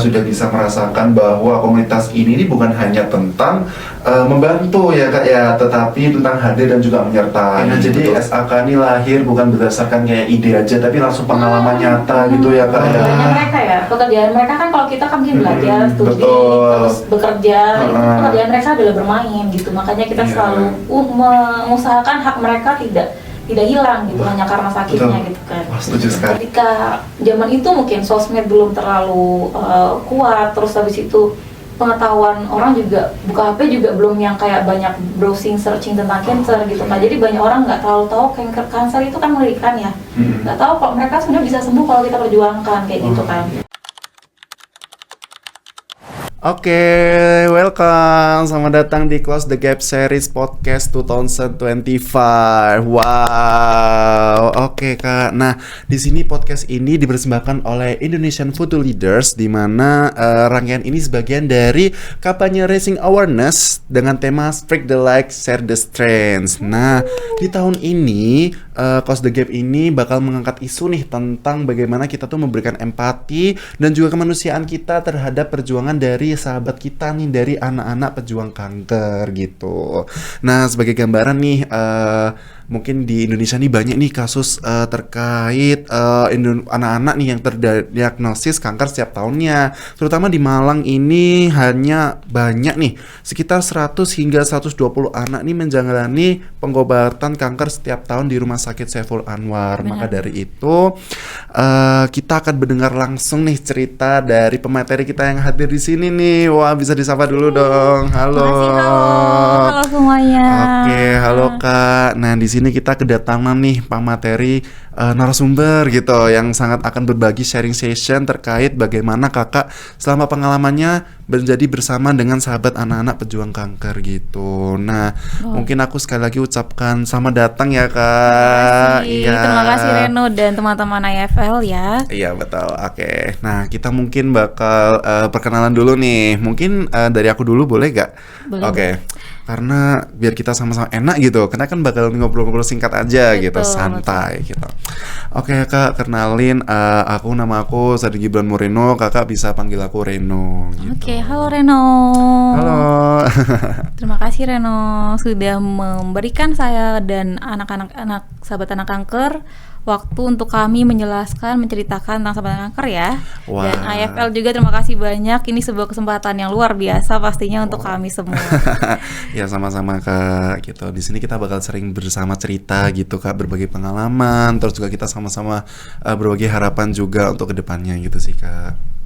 sudah bisa merasakan bahwa komunitas ini bukan hanya tentang membantu ya Kak ya, tetapi tentang hadir dan juga menyertai. Nah, jadi SAK ini lahir bukan berdasarkan kayak ide aja, tapi langsung pengalaman nyata gitu ya Kak ya. Pekerjaan mereka ya, pekerjaan mereka kan kalau kita kan mungkin belajar, studi, terus bekerja, pekerjaan mereka adalah bermain gitu. Makanya kita selalu mengusahakan hak mereka tidak hilang gitu, hanya karena sakitnya gitu kan. Setuju sekali. Ketika zaman itu mungkin sosmed belum terlalu kuat, terus habis itu pengetahuan orang juga buka HP juga belum yang kayak banyak browsing searching tentang cancer gitu kan. Jadi banyak orang nggak terlalu tahu kanker itu kan mengerikan ya. Nggak tahu kalau mereka sebenarnya bisa sembuh kalau kita perjuangkan kayak gitu kan. Oke, welcome. Selamat datang di Close the Gap Series Podcast 2025. Wow. Oke, Kak. Nah, di sini podcast ini dipersembahkan oleh Indonesian Photo Leaders, di mana rangkaian ini sebagian dari kampanye Raising Awareness dengan tema Spread the Light, Share the Strength. Nah, di tahun ini Close the Gap ini bakal mengangkat isu nih tentang bagaimana kita tuh memberikan empati dan juga kemanusiaan kita terhadap perjuangan dari sahabat kita nih, dari anak-anak pejuang kanker gitu. Nah, sebagai gambaran nih, mungkin di Indonesia nih banyak nih kasus terkait anak-anak nih yang terdiagnosis kanker setiap tahunnya. Terutama di Malang ini hanya banyak nih sekitar 100 hingga 120 anak nih menjalani pengobatan kanker setiap tahun di Rumah Sakit Saiful Anwar. Maka dari itu kita akan mendengar langsung nih cerita dari pemateri kita yang hadir di sini nih. Wah, bisa disapa dulu dong. Halo. Halo semuanya. Oke, halo Kak. Nah, di sini kita kedatangan nih pemateri narasumber gitu yang sangat akan berbagi sharing session terkait bagaimana Kakak selama pengalamannya menjadi bersama dengan sahabat anak-anak pejuang kanker gitu. Nah, mungkin aku sekali lagi ucapkan selamat datang ya Kak. Terima kasih Reno dan teman-teman IFL ya. Iya, betul. Oke. Nah, kita mungkin bakal perkenalan dulu nih. Mungkin dari aku dulu boleh gak? Boleh. Oke. Karena biar kita sama-sama enak gitu. Karena kan bakal ngobrol-ngobrol singkat aja gitu, santai gitu. Oke Kak, kenalin nama aku Sadi Gibran Moreno. Kakak bisa panggil aku Reno gitu. Oke, halo Reno. Halo. Terima kasih Reno sudah memberikan saya dan anak-anak sahabat anak kanker waktu untuk kami menceritakan tentang sahabat kanker ya. Wow. Dan IFL juga terima kasih banyak. Ini sebuah kesempatan yang luar biasa pastinya untuk kami semua. Ya, sama-sama Kak gitu. Di sini kita bakal sering bersama cerita gitu Kak, berbagi pengalaman, terus juga kita sama-sama berbagi harapan juga untuk kedepannya gitu sih Kak.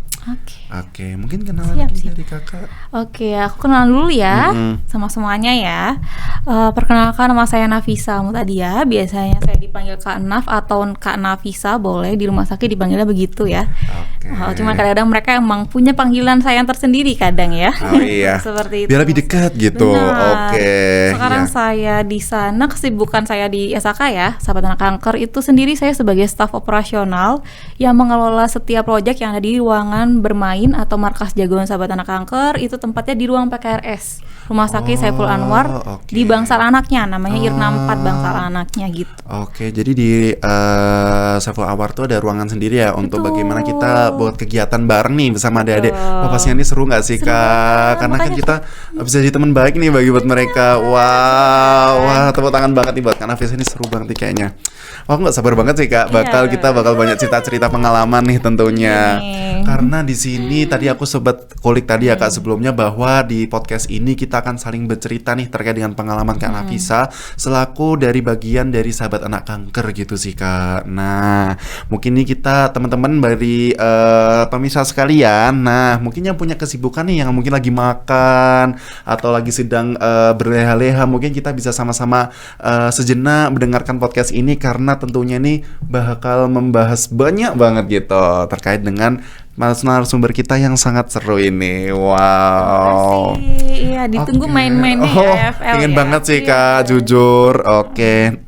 Oke, mungkin kenalan lagi dari Kakak. Oke, aku kenalan dulu ya sama semuanya ya. Perkenalkan, nama saya Nafisa Mutadia. Biasanya saya dipanggil Kak Naf atau Kak Nafisa, boleh di rumah sakit dipanggilnya begitu ya. Cuma kadang-kadang mereka emang punya panggilan saya yang tersendiri kadang ya. Oh iya. Seperti itu. Biar lebih dekat gitu. Oke. Sekarang saya di sana, kesibukan saya di SAK ya, Sahabat Anak Kanker itu sendiri saya sebagai staf operasional yang mengelola setiap proyek yang ada di ruangan bermain atau markas jagoan Sahabat Anak Kanker. Itu tempatnya di ruang PKRS Rumah Sakit Saiful Anwar di Bangsal Anaknya, namanya IRNA 4 Bangsal Anaknya gitu. Oke, jadi di Saiful Anwar tuh ada ruangan sendiri ya untuk bagaimana kita buat kegiatan bareng nih bersama adik-adik. Wah, pastinya ini seru nggak sih Kak? Karena kan kita bisa jadi teman baik nih bagi buat mereka. Wah, tepuk tangan banget nih buat Kak Nafisa, ini seru banget nih kayaknya. Wah, aku nggak sabar banget sih Kak. Kita bakal banyak cerita-cerita pengalaman nih tentunya. Karena di sini tadi aku sempat kulik tadi ya Kak sebelumnya bahwa di podcast ini kita akan saling bercerita nih terkait dengan pengalaman Kak Nafisa selaku dari bagian dari sahabat anak kanker gitu sih Kak. Nah, mungkin nih kita teman-teman dari pemirsa sekalian, nah mungkin yang punya kesibukan nih yang mungkin lagi makan atau lagi sedang berleha-leha, mungkin kita bisa sama-sama sejenak mendengarkan podcast ini karena tentunya nih bakal membahas banyak banget gitu terkait dengan narasumber kita yang sangat seru ini. Wow. Iya, ditunggu main-main nih AFL. Ingin banget sih Kak, jujur. Oke.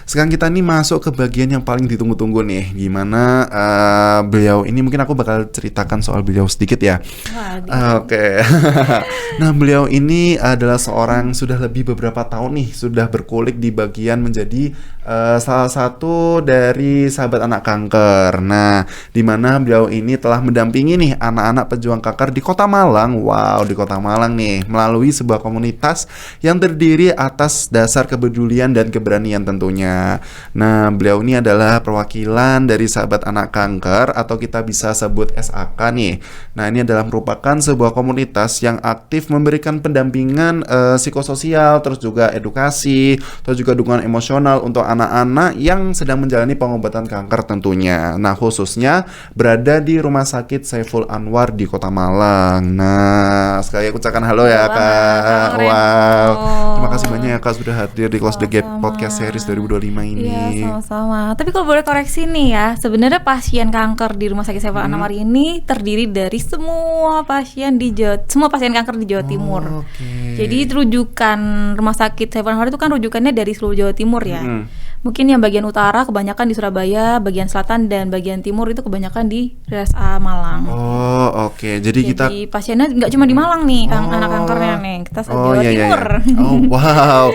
Sekarang kita nih masuk ke bagian yang paling ditunggu-tunggu nih. Gimana beliau ini, mungkin aku bakal ceritakan soal beliau sedikit ya. Oke. Nah, beliau ini adalah seorang sudah lebih beberapa tahun nih sudah berkulik di bagian menjadi salah satu dari sahabat anak kanker. Nah, di mana beliau ini telah mendampingi nih anak-anak pejuang kanker di Kota Malang. Wow, di Kota Malang nih, melalui sebuah komunitas yang terdiri atas dasar kepedulian dan keberanian tentunya. Nah, beliau ini adalah perwakilan dari sahabat anak kanker atau kita bisa sebut SAK nih. Nah, ini adalah merupakan sebuah komunitas yang aktif memberikan pendampingan psikososial, terus juga edukasi, terus juga dukungan emosional untuk anak-anak yang sedang menjalani pengobatan kanker tentunya. Nah, khususnya berada di Rumah Sakit Saiful Anwar di Kota Malang. Nah, sekali aku ucapkan halo ya Kak. Wow. Terima kasih banyak ya Kak sudah hadir di Close the Gap Podcast Series 2025 ini. Iya, sama-sama. Tapi kalau boleh koreksi nih ya, sebenarnya pasien kanker di Rumah Sakit Saiful Anwar ini terdiri dari semua pasien kanker di Jawa Timur. Jadi rujukan Rumah Sakit Saiful Anwar itu kan rujukannya dari seluruh Jawa Timur ya. Mungkin yang bagian utara kebanyakan di Surabaya, bagian selatan dan bagian timur itu kebanyakan di RSA Malang. Jadi kita pasiennya nggak cuma di Malang nih, anak kankernya nih, kita Jawa Timur. Wow.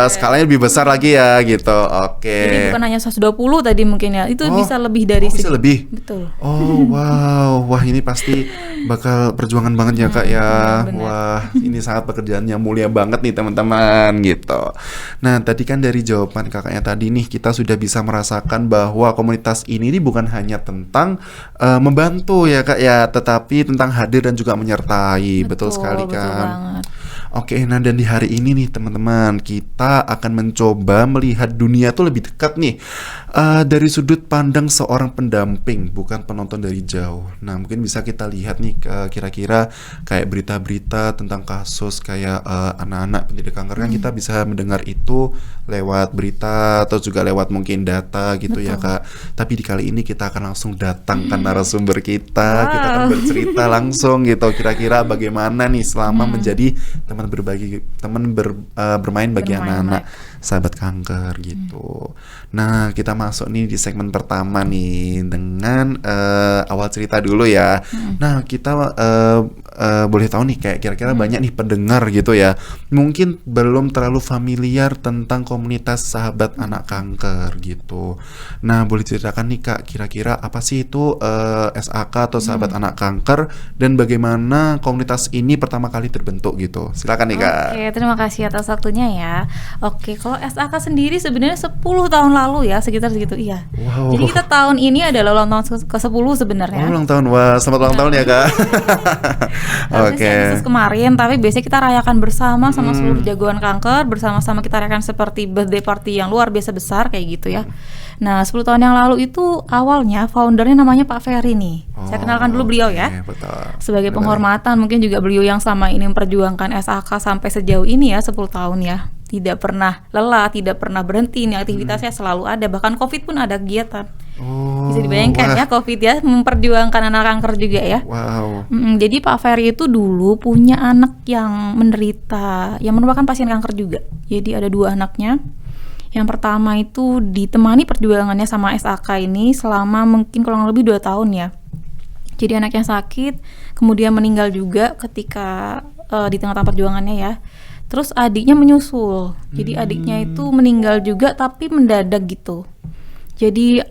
Skalanya lebih besar lagi ya gitu. Jadi bukan hanya 120 tadi mungkin ya, itu bisa lebih dari bisa lebih. Betul. Wow. Wah, ini pasti bakal perjuangan banget ya Kak ya. Benar. Wah, ini sangat pekerjaan yang mulia banget nih teman-teman gitu. Nah, tadi kan dari jawaban kakaknya tadi nih kita sudah bisa merasakan bahwa komunitas ini bukan hanya tentang membantu ya Kak ya, tetapi tentang hadir dan juga menyertai. Betul sekali kan. Betul banget. Oke, nah dan di hari ini nih teman-teman, kita akan mencoba melihat dunia tuh lebih dekat nih dari sudut pandang seorang pendamping, bukan penonton dari jauh. Nah, mungkin bisa kita lihat nih kira-kira kayak berita-berita tentang kasus kayak anak-anak penderita kanker kan kita bisa mendengar itu lewat berita atau juga lewat mungkin data gitu. Betul. Ya Kak. Tapi di kali ini kita akan langsung datangkan narasumber kita akan bercerita langsung gitu kira-kira bagaimana nih selama menjadi bermain bagi anak-anak sahabat kanker gitu. Nah, kita masuk nih di segmen pertama nih dengan awal cerita dulu ya. Nah, kita boleh tahu nih kayak kira-kira banyak nih pendengar gitu ya, mungkin belum terlalu familiar tentang komunitas sahabat anak kanker gitu. Nah, boleh ceritakan nih Kak, kira-kira apa sih itu SAK atau sahabat anak kanker dan bagaimana komunitas ini pertama kali terbentuk gitu. Silakan nih Kak. Oke, terima kasih atas waktunya ya. Oke, kalau SAK sendiri sebenarnya 10 tahun lalu ya, sekitar segitu iya. Wow. Jadi kita tahun ini adalah ulang tahun ke-10 sebenarnya. Ulang tahun, wah selamat ulang tahun ya Kak. Oke. Kemarin, tapi biasanya kita rayakan bersama sama seluruh jagoan kanker, bersama-sama kita rayakan seperti birthday party yang luar biasa besar kayak gitu ya. Nah, 10 tahun yang lalu itu awalnya foundernya namanya Pak Ferry nih. Saya kenalkan dulu beliau ya. Betul. Sebagai penghormatan mungkin juga beliau yang selama ini memperjuangkan SAK sampai sejauh ini ya 10 tahun ya. Tidak pernah lelah, tidak pernah berhenti, ini aktivitasnya selalu ada, bahkan COVID pun ada kegiatan. Bisa dibayangkan ya COVID ya, memperjuangkan anak kanker juga ya. Wow. Jadi Pak Ferry itu dulu punya anak yang menderita, yang merupakan pasien kanker juga. Jadi ada 2 anaknya. Yang pertama itu ditemani perjuangannya sama SAK ini selama mungkin kurang lebih 2 tahun ya. Jadi anaknya sakit, kemudian meninggal juga ketika di tengah-tengah perjuangannya ya. Terus adiknya menyusul. Jadi adiknya itu meninggal juga tapi mendadak gitu. Jadi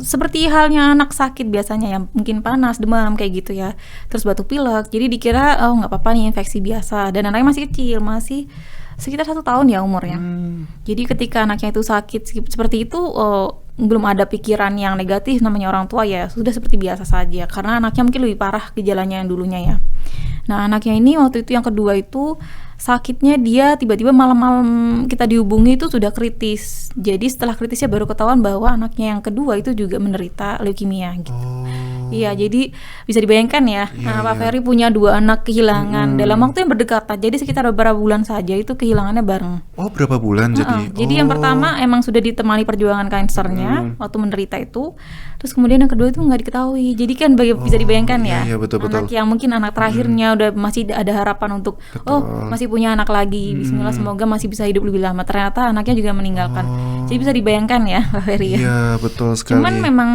seperti halnya anak sakit biasanya ya, mungkin panas, demam kayak gitu ya. Terus batuk pilek. Jadi dikira nggak apa-apa nih, infeksi biasa. Dan anaknya masih kecil, masih sekitar 1 tahun ya umurnya. Jadi ketika anaknya itu sakit seperti itu, belum ada pikiran yang negatif, namanya orang tua ya, sudah seperti biasa saja. Karena anaknya mungkin lebih parah gejalanya yang dulunya ya. Nah, anaknya ini waktu itu yang kedua itu sakitnya dia tiba-tiba malam-malam kita dihubungi itu sudah kritis. Jadi setelah kritisnya baru ketahuan bahwa anaknya yang kedua itu juga menderita leukemia gitu. Iya, jadi bisa dibayangkan ya, Iya, Pak iya. Ferry punya 2 anak kehilangan dalam waktu yang berdekatan. Jadi sekitar beberapa bulan saja itu kehilangannya bareng. Oh, berapa bulan jadi? Jadi yang pertama emang sudah ditemani perjuangan kansernya waktu menderita itu. Terus kemudian yang kedua itu nggak diketahui. Jadi kan bisa dibayangkan ya, iya, betul, anak betul. yang mungkin anak terakhirnya udah masih ada harapan untuk masih punya anak lagi. Bismillah, semoga masih bisa hidup lebih lama. Ternyata anaknya juga meninggalkan. Jadi bisa dibayangkan ya, Pak Ferry ya. Iya, betul sekali. Cuman memang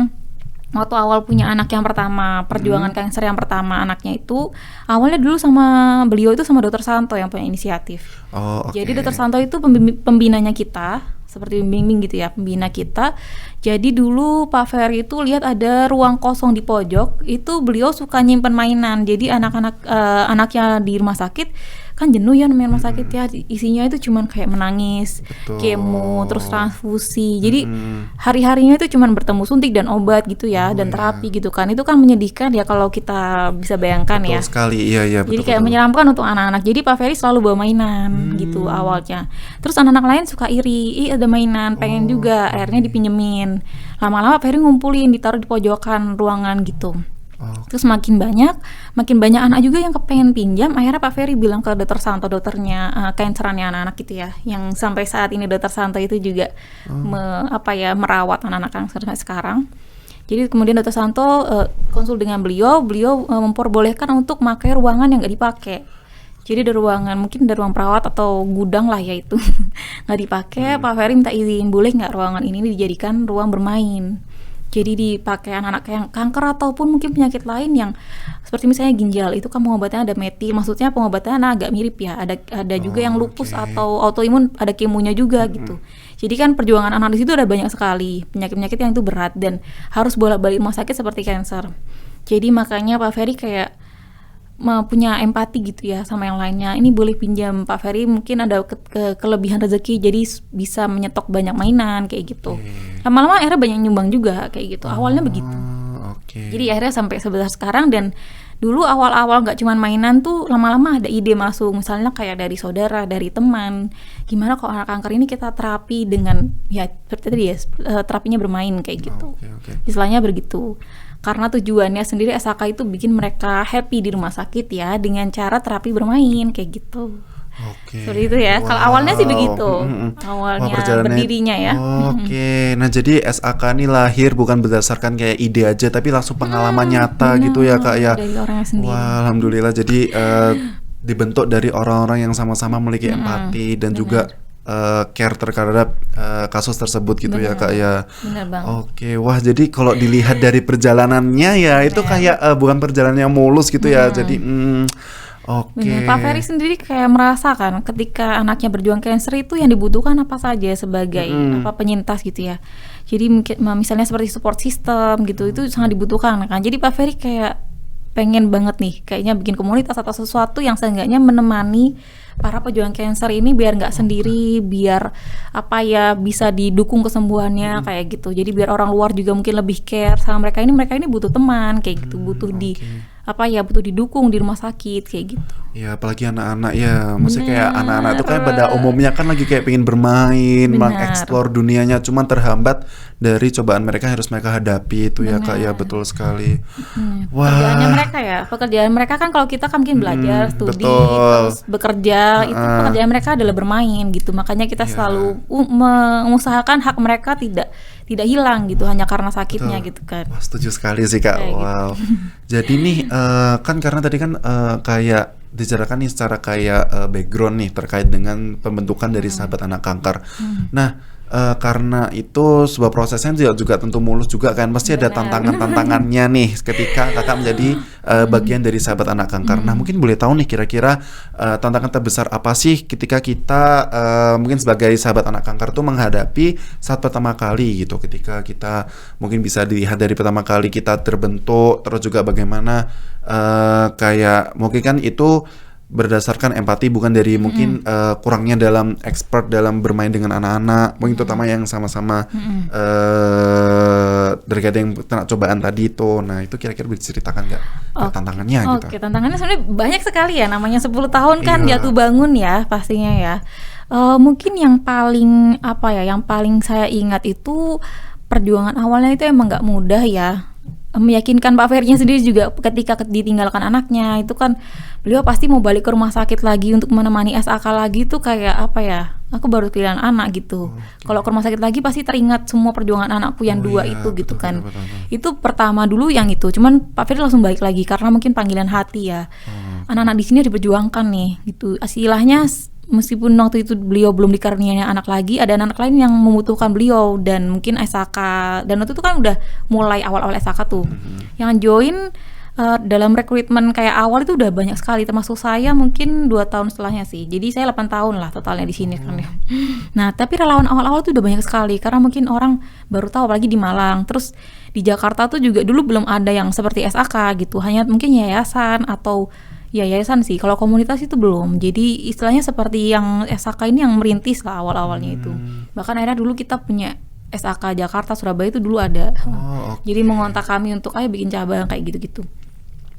waktu awal punya anak yang pertama, perjuangan kanker yang pertama anaknya itu awalnya dulu sama beliau itu sama Dokter Santo yang punya inisiatif. Oh, oke. Jadi Dokter Santo itu pembinanya kita, seperti pembimbing gitu ya, pembina kita. Jadi dulu Pak Ferry itu lihat ada ruang kosong di pojok, itu beliau suka nyimpen mainan. Jadi anaknya di rumah sakit kan jenuh ya namanya rumah sakit ya, isinya itu cuman kayak menangis, Betul. kemo, terus transfusi. Jadi hari-harinya itu cuman bertemu suntik dan obat gitu ya, dan terapi gitu kan. Itu kan menyedihkan ya kalau kita bisa bayangkan Betul ya. sekali. Iya, iya, Jadi betul. kayak menyeramkan untuk anak-anak. Jadi Pak Ferry selalu bawa mainan gitu awalnya. Terus anak-anak lain suka iri, ih ada mainan, pengen juga. Akhirnya dipinjemin. Lama-lama Pak Ferry ngumpulin, ditaruh di pojokan ruangan gitu. Terus makin banyak anak juga yang kepengen pinjam. Akhirnya Pak Ferry bilang ke Dokter Santo, dokternya kanserannya anak-anak gitu ya, yang sampai saat ini Dokter Santo itu juga merawat anak-anak kanker sampai sekarang. Jadi kemudian Dokter Santo konsul dengan beliau memperbolehkan untuk pakai ruangan yang nggak dipakai. Jadi ada ruangan, mungkin ada ruang perawat atau gudang lah ya itu nggak dipakai. Pak Ferry minta izin, boleh nggak ruangan ini dijadikan ruang bermain. Jadi dipakai anak-anak yang kanker ataupun mungkin penyakit lain yang seperti misalnya ginjal, itu kan pengobatannya ada metil, maksudnya pengobatannya agak mirip ya. Ada juga yang lupus atau autoimun, ada kemonya juga gitu. Jadi kan perjuangan anak di situ ada banyak sekali penyakit-penyakit yang itu berat dan harus bolak-balik rumah sakit seperti kanker. Jadi makanya Pak Ferry kayak punya empati gitu ya sama yang lainnya. Ini boleh pinjam, Pak Ferry mungkin ada kelebihan rezeki jadi bisa menyetok banyak mainan kayak gitu. Lama-lama akhirnya banyak nyumbang juga kayak gitu. Awalnya begitu. Jadi akhirnya sampai sebesar sekarang. Dan dulu awal-awal nggak cuma mainan tuh, lama-lama ada ide masuk, misalnya kayak dari saudara, dari teman, gimana kalau anak kanker ini kita terapi dengan ya seperti tadi ya, terapinya bermain kayak gitu. Istilahnya begitu. Karena tujuannya sendiri SAK itu bikin mereka happy di rumah sakit ya, dengan cara terapi bermain kayak gitu. Seperti itu ya. Kalau awalnya sih begitu. Awalnya berdirinya ya. Nah jadi SAK ini lahir bukan berdasarkan kayak ide aja, tapi langsung pengalaman nyata gitu ya Kak ya. Dari orangnya sendiri. Wah, alhamdulillah. Jadi dibentuk dari orang-orang yang sama-sama memiliki empati dan juga care terhadap kasus tersebut gitu ya Kak ya. Bener Bang. Wah jadi kalau dilihat dari perjalanannya ya itu kayak bukan perjalanan yang mulus gitu ya. Jadi Bener. Pak Ferry sendiri kayak merasakan ketika anaknya berjuang kanker itu yang dibutuhkan apa saja sebagai penyintas gitu ya. Jadi misalnya seperti support system gitu, itu sangat dibutuhkan kan. Jadi Pak Ferry kayak pengen banget nih kayaknya bikin komunitas atau sesuatu yang seenggaknya menemani para pejuang kanker ini biar nggak sendiri, biar bisa didukung kesembuhannya kayak gitu. Jadi biar orang luar juga mungkin lebih care sama mereka ini butuh teman kayak gitu, butuh butuh didukung di rumah sakit kayak gitu. Ya apalagi anak-anak ya, maksudnya kayak anak-anak itu kan pada umumnya kan lagi kayak pengen bermain, mengeksplor dunianya, cuman terhambat dari cobaan mereka yang harus mereka hadapi itu ya Kak ya, betul sekali. Pekerjaan mereka kan kalau kita kan mungkin belajar, studi, terus bekerja, itu pekerjaan mereka adalah bermain gitu. Makanya kita selalu mengusahakan hak mereka tidak hilang gitu hanya karena sakitnya gitu kan. Wah, setuju sekali sih Kak. Wow. Jadi nih kan karena tadi kan kayak diceritakan nih secara kayak background nih terkait dengan pembentukan dari sahabat anak kanker. Nah karena itu sebuah prosesnya juga tentu mulus juga kan, pasti ada tantangannya nih ketika kakak menjadi bagian dari sahabat anak kanker. Nah mungkin boleh tahu nih kira-kira tantangan terbesar apa sih ketika kita mungkin sebagai sahabat anak kanker tuh menghadapi saat pertama kali gitu, ketika kita mungkin bisa dilihat dari pertama kali kita terbentuk, terus juga bagaimana kayak mungkin kan itu berdasarkan empati, bukan dari mungkin kurangnya dalam expert dalam bermain dengan anak-anak, mungkin terutama yang sama-sama terkait yang kena cobaan tadi itu. Nah itu kira-kira bisa ceritakan nggak tantangannya gitu? Tantangannya sebenarnya banyak sekali ya, namanya 10 tahun kan jatuh bangun ya pastinya ya. Mungkin yang paling yang paling saya ingat itu perjuangan awalnya itu emang nggak mudah ya. meyakinkan Pak Ferry sendiri juga ketika ditinggalkan anaknya itu kan beliau pasti mau balik ke rumah sakit lagi untuk menemani SAK lagi tuh kayak apa ya, aku baru pilihan anak gitu. Kalau ke rumah sakit lagi pasti teringat semua perjuangan anakku yang dua iya, itu gitu betul, kan. betul. Itu pertama dulu yang itu, cuman Pak Ferry langsung balik lagi karena mungkin panggilan hati ya. Anak-anak di sini diperjuangkan nih gitu. Istilahnya meskipun waktu itu beliau belum dikaruniai anak lagi, ada anak lain yang membutuhkan beliau dan mungkin SAK, dan waktu itu kan udah mulai awal-awal SAK tuh. Yang join dalam rekrutmen kayak awal itu udah banyak sekali, termasuk saya mungkin 2 tahun setelahnya sih. Jadi saya 8 tahun lah totalnya di sini kan ya. Nah, tapi relawan awal-awal tuh udah banyak sekali karena mungkin orang baru tahu apalagi di Malang. Terus di Jakarta tuh juga dulu belum ada yang seperti SAK gitu. Hanya mungkin yayasan atau ya yayasan sih, kalau komunitas itu belum. Jadi istilahnya seperti yang SAK ini yang merintis lah awal-awalnya itu. Bahkan akhirnya dulu kita punya SAK Jakarta, Surabaya itu dulu ada. Jadi mengontak kami untuk ayo bikin cabang kayak gitu-gitu.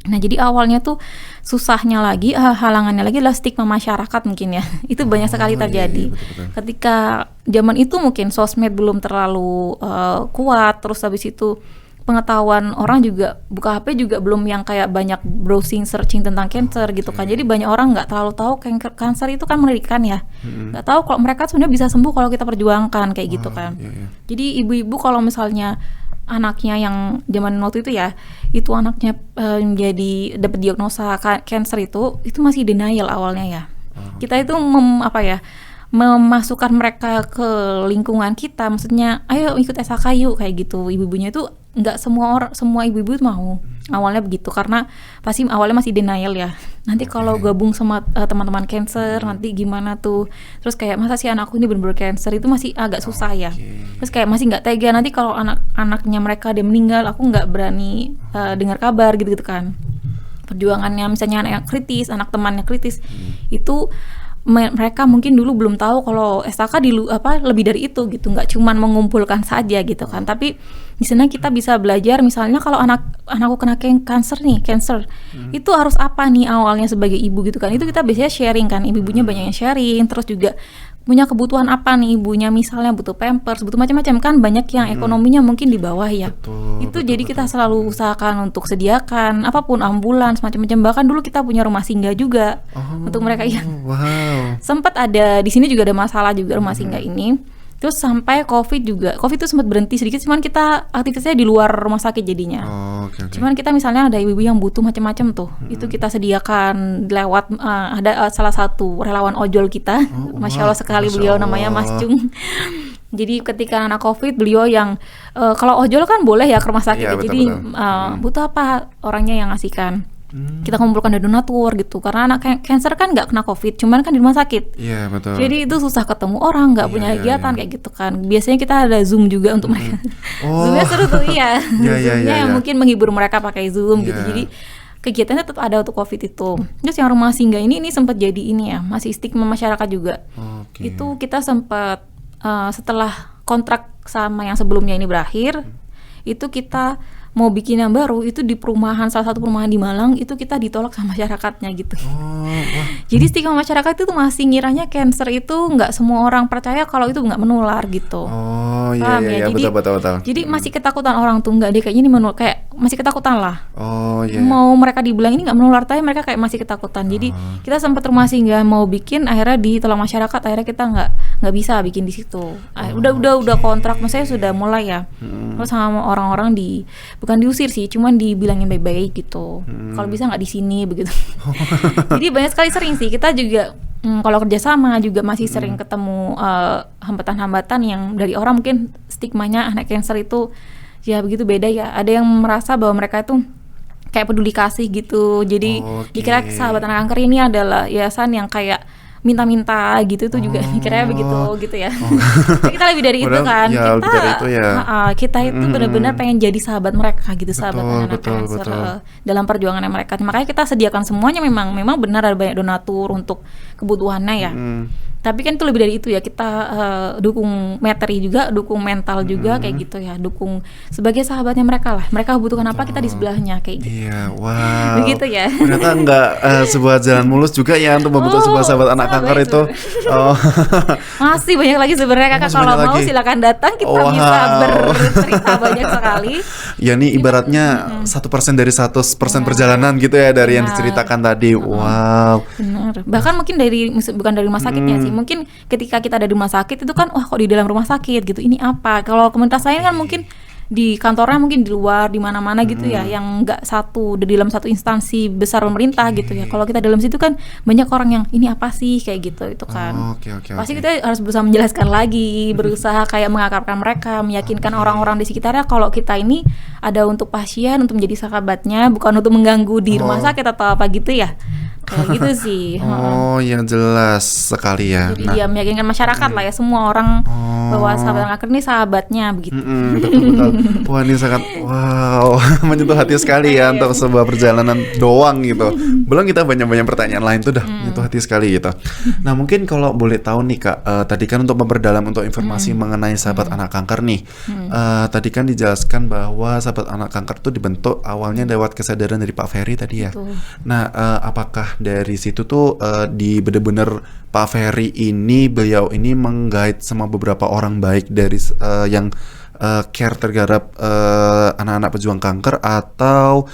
Nah jadi awalnya tuh susahnya lagi, halangannya lagi adalah stigma masyarakat mungkin ya. Itu banyak sekali terjadi. Betul. Ketika zaman itu mungkin sosmed belum terlalu kuat, terus habis itu pengetahuan orang juga buka HP juga belum yang kayak banyak browsing searching tentang cancer gitu kan. Jadi banyak orang nggak terlalu tahu kanker itu kan mengerikan ya. Nggak tahu kalau mereka sebenarnya bisa sembuh kalau kita perjuangkan kayak gitu kan. Jadi ibu-ibu kalau misalnya anaknya yang zaman waktu itu ya, itu anaknya menjadi dapat diagnosa cancer itu masih denial awalnya ya. Kita itu memasukkan mereka ke lingkungan kita, maksudnya ayo ikut SAK yuk kayak gitu. Ibu-ibunya itu nggak semua ibu-ibu mau awalnya begitu karena pasti awalnya masih denial ya. Nanti kalau gabung sama teman-teman cancer nanti gimana tuh, terus kayak masa sih anakku ini benar-benar cancer, itu masih agak susah ya. Terus kayak masih nggak tega nanti kalau anak-anaknya mereka dia meninggal aku nggak berani dengar kabar gitu kan. Perjuangannya misalnya anak kritis, anak temannya kritis itu mereka mungkin dulu belum tahu kalau SAK lebih dari itu gitu, nggak cuman mengumpulkan saja gitu kan, tapi di sana kita bisa belajar misalnya kalau anakku kena cancer itu harus apa nih awalnya sebagai ibu gitu kan. Itu kita biasanya sharing kan, ibu-ibunya banyak yang sharing, terus juga punya kebutuhan apa nih ibunya, misalnya butuh pampers, butuh macam-macam kan, banyak yang ekonominya mungkin di bawah ya. Jadi kita selalu usahakan untuk sediakan apapun, ambulans macam-macam, bahkan dulu kita punya rumah singgah juga untuk mereka yang sempat ada di sini juga ada masalah juga rumah singgah ini. Terus sampai COVID itu sempat berhenti sedikit, cuman kita aktivitasnya di luar rumah sakit jadinya. Cuman kita misalnya ada ibu-ibu yang butuh macam-macam tuh, itu kita sediakan lewat ada salah satu relawan ojol kita, Masya Allah sekali beliau namanya Mas Cung. Jadi ketika anak COVID beliau yang kalau ojol kan boleh ya ke rumah sakit, ya, jadi butuh apa orangnya yang ngasihkan. Kita kumpulkan donatur gitu, karena anak cancer kan nggak kena COVID, cuman kan di rumah sakit. Iya betul. Jadi itu susah ketemu orang, nggak punya kegiatan kayak gitu kan. Biasanya kita ada Zoom juga untuk mereka. Zoomnya seru tuh Zoomnya yang mungkin menghibur mereka pakai Zoom gitu. Jadi kegiatannya tetap ada untuk COVID itu. Terus yang rumah singgah ini sempat jadi ini ya, masih stigma masyarakat juga. Itu kita sempat setelah kontrak sama yang sebelumnya ini berakhir, itu kita mau bikin yang baru, itu di perumahan, salah satu perumahan di Malang, itu kita ditolak sama masyarakatnya gitu. Jadi stigma masyarakat itu masih ngiranya cancer itu nggak semua orang percaya kalau itu nggak menular gitu. Iya, jadi, betul. Jadi masih ketakutan orang tuh, nggak deh kayaknya ini menular, kayak masih ketakutan lah. Mau mereka dibilang ini nggak menular, tapi mereka kayak masih ketakutan. Jadi kita sempat rumah singgah mau bikin, akhirnya ditolak masyarakat, akhirnya kita nggak bisa bikin di situ. Udah kontrak, maksudnya sudah mulai ya. Terus sama orang-orang bukan diusir sih, cuman dibilangin baik-baik gitu. Kalau bisa nggak di sini begitu. Jadi banyak sekali sering sih kita juga kalau kerjasama juga masih sering ketemu hambatan-hambatan yang dari orang mungkin stigmanya anak cancer itu ya begitu beda ya. Ada yang merasa bahwa mereka itu kayak peduli kasih gitu. Jadi dikira sahabat anak kanker ini adalah yayasan yang kayak minta-minta gitu, itu juga dikira begitu gitu ya. Kita lebih dari itu kan. Kita itu benar-benar pengen jadi sahabat mereka gitu, sahabat anak cancer dalam perjuangan mereka. Makanya kita sediakan semuanya, memang benar ada banyak donatur untuk kebutuhannya ya. Tapi kan itu lebih dari itu ya, kita dukung materi juga, dukung mental juga kayak gitu ya, dukung sebagai sahabatnya mereka lah. Mereka butuhkan apa, kita di sebelahnya kayak gitu. Iya, wow. Begitu ya. Ternyata nggak sebuah jalan mulus juga ya untuk membentuk sebuah sahabat anak sahabat kanker itu. Oh. Masih banyak lagi sebenarnya Kakak, Masih kalau banyak mau lagi. silakan datang, kita Wow. bisa bercerita banyak sekali. Ya nih ibaratnya 1% dari 100% perjalanan gitu ya dari yang Benar. diceritakan tadi. Wow. Benar. Bahkan mungkin bukan dari rumah sakitnya sih. Mungkin ketika kita ada di rumah sakit itu kan, wah kok di dalam rumah sakit gitu. Ini apa? Kalau komunitas lain kan mungkin di kantornya, mungkin di luar, di mana-mana gitu ya, yang nggak di dalam satu instansi besar pemerintah gitu ya. Kalau kita dalam situ kan banyak orang yang ini apa sih kayak gitu itu kan. Oke. Pasti kita harus berusaha menjelaskan lagi, berusaha kayak mengakrabkan mereka, meyakinkan orang-orang di sekitarnya kalau kita ini ada untuk pasien, untuk menjadi sahabatnya, bukan untuk mengganggu di rumah sakit atau apa gitu ya. Kayak gitu sih. Oh, ya jelas sekali ya. Jadi dia meyakinkan masyarakat lah ya, semua orang bahwa sahabat kanker ini sahabatnya begitu. Betul. Wah, ini sangat wow menyentuh hati sekali ya untuk sebuah perjalanan doang gitu. Belum kita banyak-banyak pertanyaan lain tuh dah menyentuh hati sekali gitu. Nah, mungkin kalau boleh tahu nih Kak, tadi kan untuk memperdalam untuk informasi mengenai sahabat anak kanker nih. Tadi kan dijelaskan bahwa sahabat anak kanker tuh dibentuk awalnya lewat kesadaran dari Pak Ferry tadi ya. Betul. Nah, apakah dari situ tuh di bener-bener Pak Ferry ini, beliau ini menggait sama beberapa orang baik dari yang care terhadap anak-anak pejuang kanker, atau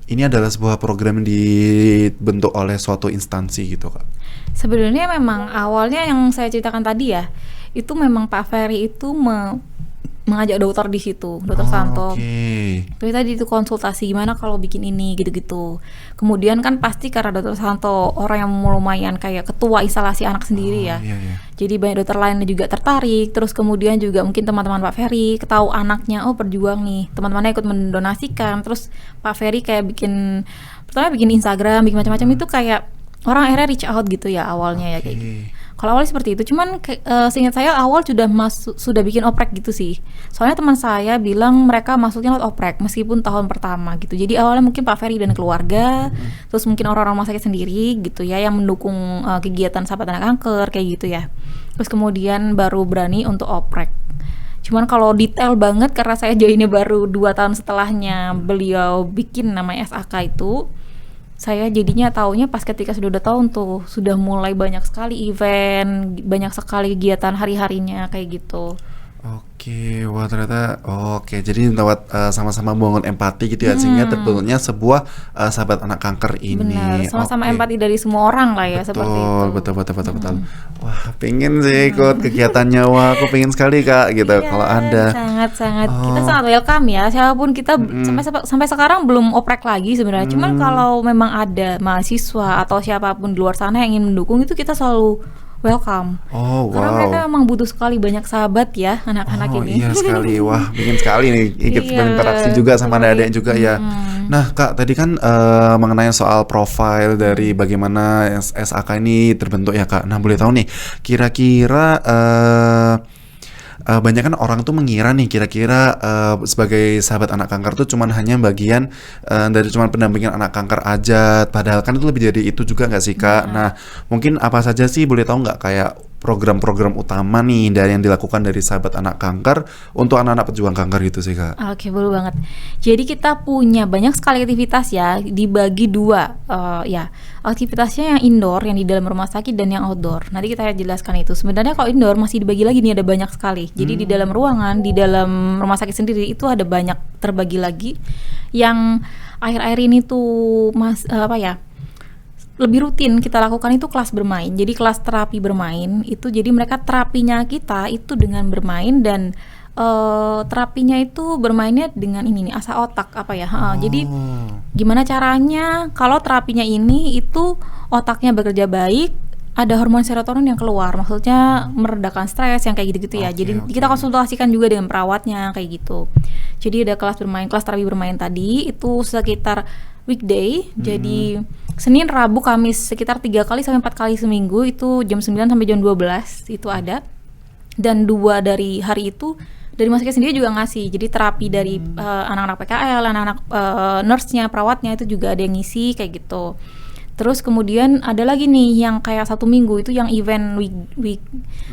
ini adalah sebuah program yang dibentuk oleh suatu instansi gitu Kak? Sebenarnya memang awalnya yang saya ceritakan tadi ya, itu memang Pak Ferry itu mengajak dokter di situ, dokter Santo. Oke. Terus tadi itu konsultasi gimana kalau bikin ini gitu-gitu. Kemudian kan pasti karena dokter Santo orang yang lumayan kayak ketua instalasi anak sendiri ya. Iya. Jadi banyak dokter lain juga tertarik. Terus kemudian juga mungkin teman-teman Pak Ferry ketahui anaknya, oh berjuang nih, teman-temannya ikut mendonasikan. Terus Pak Ferry kayak pertama bikin Instagram, bikin macam-macam, itu kayak orang akhirnya reach out gitu ya awalnya ya kayak gitu. Kalau awalnya seperti itu, cuman seingat saya awal sudah bikin oprek gitu sih. Soalnya teman saya bilang mereka masuknya lewat oprek meskipun tahun pertama gitu. Jadi awalnya mungkin Pak Ferry dan keluarga, terus mungkin orang-orang rumah sakit sendiri gitu ya yang mendukung kegiatan sahabat anak kanker kayak gitu ya. Terus kemudian baru berani untuk oprek. Cuman kalau detail banget karena saya joinnya baru 2 tahun setelahnya beliau bikin namanya SAK itu, saya jadinya taunya pas ketika sudah tahun tuh sudah mulai banyak sekali event, banyak sekali kegiatan hari-harinya kayak gitu. Oke, wah ternyata oke. Jadi lewat sama-sama membangun empati gitu ya, sehingga terbentuknya sebuah sahabat anak kanker ini. Benar, sama-sama Oke. empati dari semua orang lah ya, seperti itu. Betul. Wah, pengen sih ikut kegiatannya. Wah, aku pengen sekali Kak gitu Iya, kalau ada. sangat kita sangat welcome ya, siapapun kita. Sampai sekarang belum oprek lagi sebenarnya. Cuman kalau memang ada mahasiswa atau siapapun di luar sana yang ingin mendukung, itu kita selalu welcome. Oh, Karena wow. mereka memang butuh sekali banyak sahabat ya anak-anak ini. Iya sekali, wah pengen sekali nih ikut Iya, berinteraksi juga sama betul. adik-adik juga ya. Nah Kak, tadi kan mengenai soal profil dari bagaimana SAK ini terbentuk ya Kak. Nah boleh tahu nih, kira-kira banyak kan orang tuh mengira nih kira-kira sebagai sahabat anak kanker tuh cuman hanya bagian dari cuman pendampingan anak kanker aja, padahal kan itu lebih dari itu juga nggak sih Kak? Nah mungkin apa saja sih, boleh tahu nggak kayak program-program utama nih dari yang dilakukan dari sahabat anak kanker untuk anak-anak pejuang kanker gitu sih Kak? Oke, boleh banget. Jadi kita punya banyak sekali aktivitas ya, dibagi 2 ya. Aktivitasnya yang indoor, yang di dalam rumah sakit, dan yang outdoor. Nanti kita jelaskan itu. Sebenarnya kalau indoor masih dibagi lagi nih, ada banyak sekali. Jadi di dalam ruangan, di dalam rumah sakit sendiri itu ada banyak terbagi lagi. Yang akhir-akhir ini tuh lebih rutin kita lakukan itu kelas bermain. Jadi kelas terapi bermain itu, jadi mereka terapinya kita itu dengan bermain, dan terapinya itu bermainnya dengan ini nih, asah otak Jadi gimana caranya kalau terapinya ini itu otaknya bekerja baik, ada hormon serotonin yang keluar, maksudnya meredakan stres yang kayak gitu-gitu ya. Jadi kita konsultasikan juga dengan perawatnya kayak gitu. Jadi ada kelas terapi bermain tadi itu sekitar weekday, jadi Senin, Rabu, Kamis sekitar 3 kali sampai 4 kali seminggu, itu jam 9 sampai jam 12 itu ada. Dan 2 dari hari itu dari rumah sakit sendiri juga ngasih. Jadi terapi dari anak-anak PKL, anak-anak nurse-nya, perawatnya itu juga ada yang ngisi kayak gitu. Terus kemudian ada lagi nih yang kayak 1 minggu itu yang event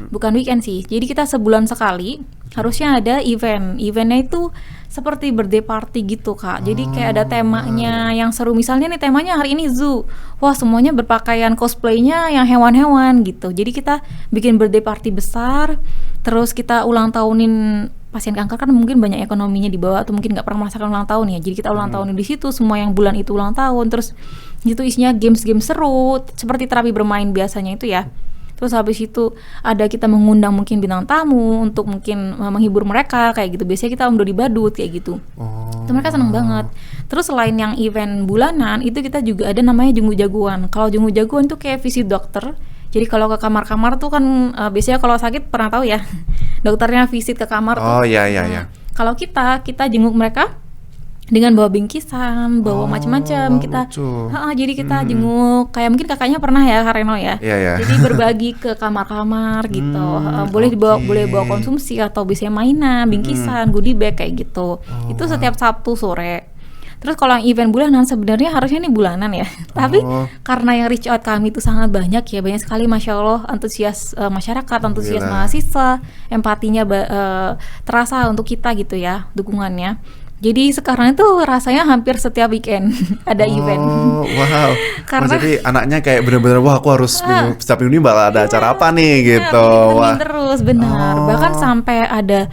bukan weekend sih. Jadi kita sebulan sekali harusnya ada event. Eventnya itu seperti birthday party gitu Kak. Jadi kayak ada temanya yang seru. Misalnya nih temanya hari ini zoo. Wah semuanya berpakaian cosplaynya yang hewan-hewan gitu. Jadi kita bikin birthday party besar. Terus kita ulang tahunin pasien kanker kan mungkin banyak ekonominya di bawah atau mungkin nggak pernah merasakan ulang tahun ya. Jadi kita ulang tahunin di situ semua yang bulan itu ulang tahun. Terus itu isinya games-games seru seperti terapi bermain biasanya itu ya. Terus habis itu ada kita mengundang mungkin bintang tamu untuk mungkin menghibur mereka kayak gitu. Biasanya kita Om Dodi Badut kayak gitu. Itu mereka seneng banget. Terus selain yang event bulanan itu kita juga ada namanya Jenggu Jagoan. Kalau Jenggu Jagoan tuh kayak visit dokter. Jadi kalau ke kamar-kamar tuh kan biasanya kalau sakit pernah tahu ya dokternya visit ke kamar tuh. Oh iya. Kalau kita jenguk mereka dengan bawa bingkisan, bawa macam-macam kita. Jadi kita jenguk kayak mungkin kakaknya pernah ya Kareno ya. Iya. Jadi berbagi ke kamar-kamar gitu. Boleh bawa konsumsi atau bisa mainan, bingkisan, goodie bag kayak gitu. Itu setiap Sabtu sore. Terus kalau yang event bulanan sebenarnya harusnya ini bulanan ya. Tapi karena yang reach out kami itu sangat banyak ya, banyak sekali Masya Allah antusias masyarakat, antusias mahasiswa, empatinya terasa untuk kita gitu ya, dukungannya. Jadi sekarang itu rasanya hampir setiap weekend ada event. Wow. Karena jadi anaknya kayak bener-bener wah aku harus setiap minggu ini bakal ada acara apa nih gitu. Wah. Terus benar. Bahkan sampai ada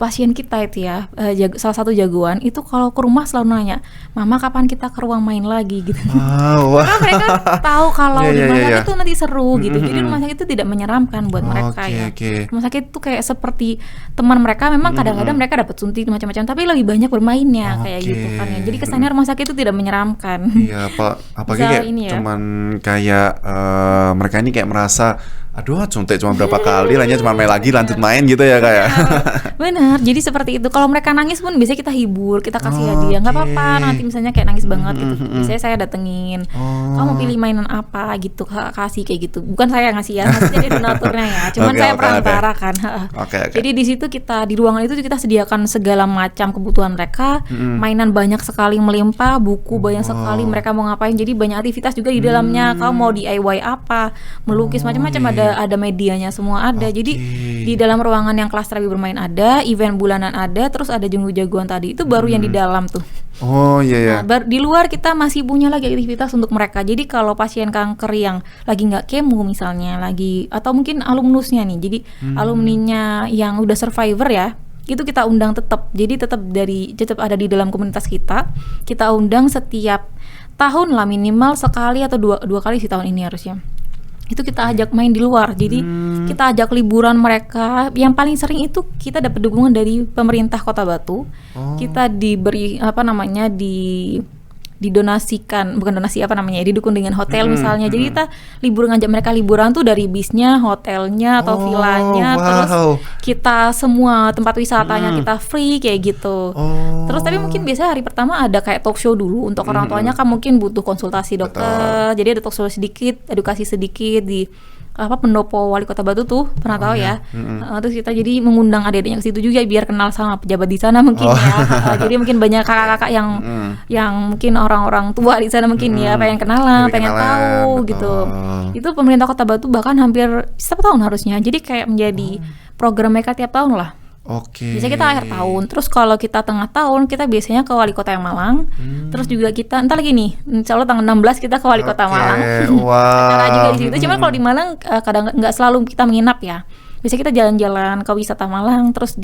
pasien kita itu ya, salah satu jagoan itu kalau ke rumah selalu nanya, "Mama kapan kita ke ruang main lagi?" gitu. Karena mereka tahu kalau di rumah sakit itu nanti seru gitu. Jadi rumah sakit itu tidak menyeramkan buat mereka ya. Rumah sakit itu kayak seperti teman mereka, memang kadang-kadang mereka dapat suntik macam-macam, tapi lebih banyak bermainnya kayak gitu kan ya. Jadi kesannya rumah sakit itu tidak menyeramkan. Iya, apalagi kayak cuman kayak mereka ini kayak merasa aduh suntik cuma berapa kali, lainnya cuma main lagi lanjut main gitu ya kayak. Benar, jadi seperti itu. Kalau mereka nangis pun biasanya kita hibur, kita kasih hadiah, nggak apa-apa. Nanti misalnya kayak nangis banget gitu, biasanya saya datengin. Kamu pilih mainan apa gitu, kasih kayak gitu. Bukan saya ngasih ya, maksudnya dia donaturnya ya. Cuman saya perantara kan. Jadi di situ kita di ruangan itu kita sediakan segala macam kebutuhan mereka, mainan banyak sekali melimpah, buku banyak sekali. Mereka mau ngapain? Jadi banyak aktivitas juga di dalamnya. Kamu mau DIY apa, melukis macam-macam ada medianya semua ada. Jadi di dalam ruangan yang kelas terapi bermain ada, event bulanan ada, terus ada Jenggu Jagoan tadi. Itu baru yang di dalam tuh. Oh iya. Nah, di luar kita masih punya lagi aktivitas untuk mereka. Jadi kalau pasien kanker yang lagi nggak kemo misalnya, lagi atau mungkin alumnusnya nih. Jadi alumninya yang udah survivor ya, itu kita undang tetap. Jadi tetap ada di dalam komunitas kita. Kita undang setiap tahun lah minimal sekali atau dua kali sih tahun ini harusnya. Itu kita ajak main di luar. Jadi kita ajak liburan mereka. Yang paling sering itu kita dapat dukungan dari pemerintah Kota Batu. Kita diberi didonasikan, bukan donasi didukung dengan hotel misalnya. Jadi kita ngajak mereka liburan tuh dari bisnya, hotelnya atau villanya, terus kita semua tempat wisatanya kita free kayak gitu. Terus tapi mungkin biasanya hari pertama ada kayak talk show dulu untuk orang tuanya kan mungkin butuh konsultasi dokter. Jadi ada talk show sedikit, edukasi sedikit di pendopo wali kota Batu tuh pernah tahu ya. Terus kita jadi mengundang adik-adiknya ke situ juga biar kenal sama pejabat di sana mungkin ya. Jadi mungkin banyak kakak-kakak yang mungkin orang-orang tua di sana mungkin ya pengen kenalan, pengen tahu gitu. Itu pemerintah Kota Batu bahkan hampir setiap tahun harusnya. Jadi kayak menjadi program mereka tiap tahun lah. Biasanya kita akhir tahun. Terus kalau kita tengah tahun kita biasanya ke wali kota yang Malang. Terus juga kita entar lagi nih, insya Allah tanggal 16 kita ke wali kota Malang. Acara juga di situ. Cuman kalau di Malang kadang nggak selalu kita menginap ya. Biasanya kita jalan-jalan ke wisata Malang, terus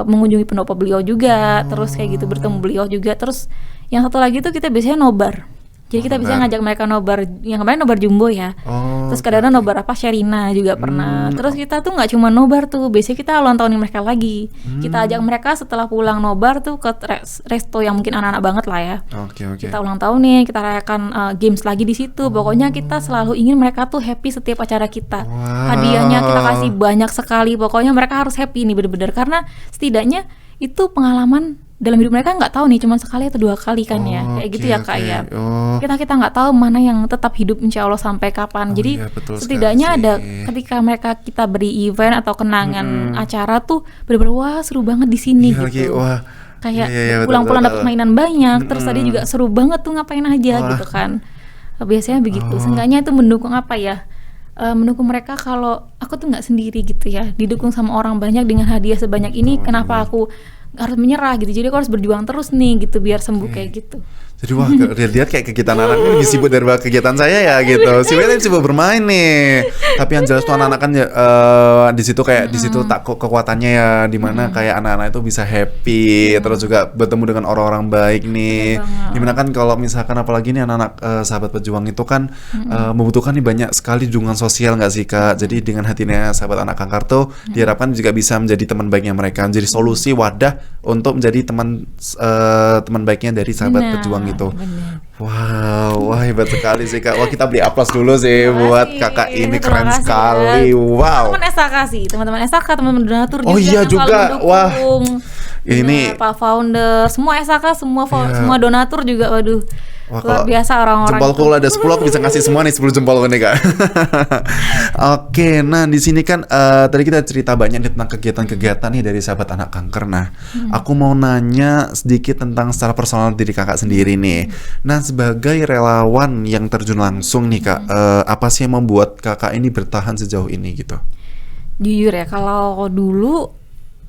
mengunjungi pendopo beliau juga, terus kayak gitu bertemu beliau juga. Terus yang satu lagi tuh kita biasanya nobar. Jadi kita bisa ngajak mereka nobar, yang kemarin nobar jumbo ya. Terus kadang-kadang nobar Sherina juga pernah. Terus kita tuh nggak cuma nobar tuh, biasanya kita ulang tahunin mereka lagi. Kita ajak mereka setelah pulang nobar tuh ke resto yang mungkin anak-anak banget lah ya. Kita ulang tahunin, kita rayakan games lagi di situ. Pokoknya kita selalu ingin mereka tuh happy setiap acara kita. Hadiahnya kita kasih banyak sekali. Pokoknya mereka harus happy nih bener-bener, karena setidaknya itu pengalaman dalam hidup mereka nggak tahu nih cuma sekali atau 2 kali kan ya kayak gitu ya Kak ya. Kita nggak tahu mana yang tetap hidup insya Allah sampai kapan. Jadi setidaknya ada ketika kita beri event atau kenangan acara tuh bener-bener wah seru banget di sini gitu. Kayak pulang-pulang dapat mainan banyak. Terus tadi juga seru banget tuh ngapain aja gitu kan. Biasanya begitu. Seenggaknya itu mendukung apa ya? Mendukung mereka kalau aku tuh nggak sendiri gitu ya, didukung sama orang banyak dengan hadiah sebanyak ini. Kenapa aku harus menyerah gitu? Jadi aku harus berjuang terus nih gitu biar sembuh kayak gitu. Jadi wah, lihat kayak kegiatan anak lebih sibuk daripada kegiatan saya ya gitu. Si Wei sibuk bermain nih. Tapi yang jelas tuh anak-anak kan di situ kayak di situ tak kekuatannya ya, dimana kayak anak-anak itu bisa happy, terus juga bertemu dengan orang-orang baik nih. Dimana kan kalau misalkan apalagi nih anak-anak sahabat pejuang itu kan membutuhkan nih banyak sekali dukungan sosial nggak sih Kak? Jadi dengan hatinya sahabat anak kanker tuh diharapkan juga bisa menjadi teman baiknya mereka, menjadi solusi wadah untuk menjadi teman baiknya dari sahabat pejuang gitu. Bener. Wow, wah hebat sekali sih Kak. Wah kita beli aplaus dulu sih buat kakak ini, Terima keren kasih sekali. ya. Wow. Teman-teman SAK sih, teman-teman SAK, teman-teman donatur Oh iya yang juga. selalu Wah. mendukung. Ini Pak founder, semua SAK, semua Iya. semua donatur juga, waduh. Wah, Luar kalau biasa orang-orang. jempolku kalau ada 10 aku bisa ngasih semua nih 10 jempol nih Kak. Oke, nah di sini kan tadi kita cerita banyak nih tentang kegiatan-kegiatan nih dari sahabat anak kanker. Nah, aku mau nanya sedikit tentang secara personal diri kakak sendiri nih. Nah, sebagai relawan yang terjun langsung nih Kak, apa sih yang membuat kakak ini bertahan sejauh ini gitu? Jujur ya, kalau dulu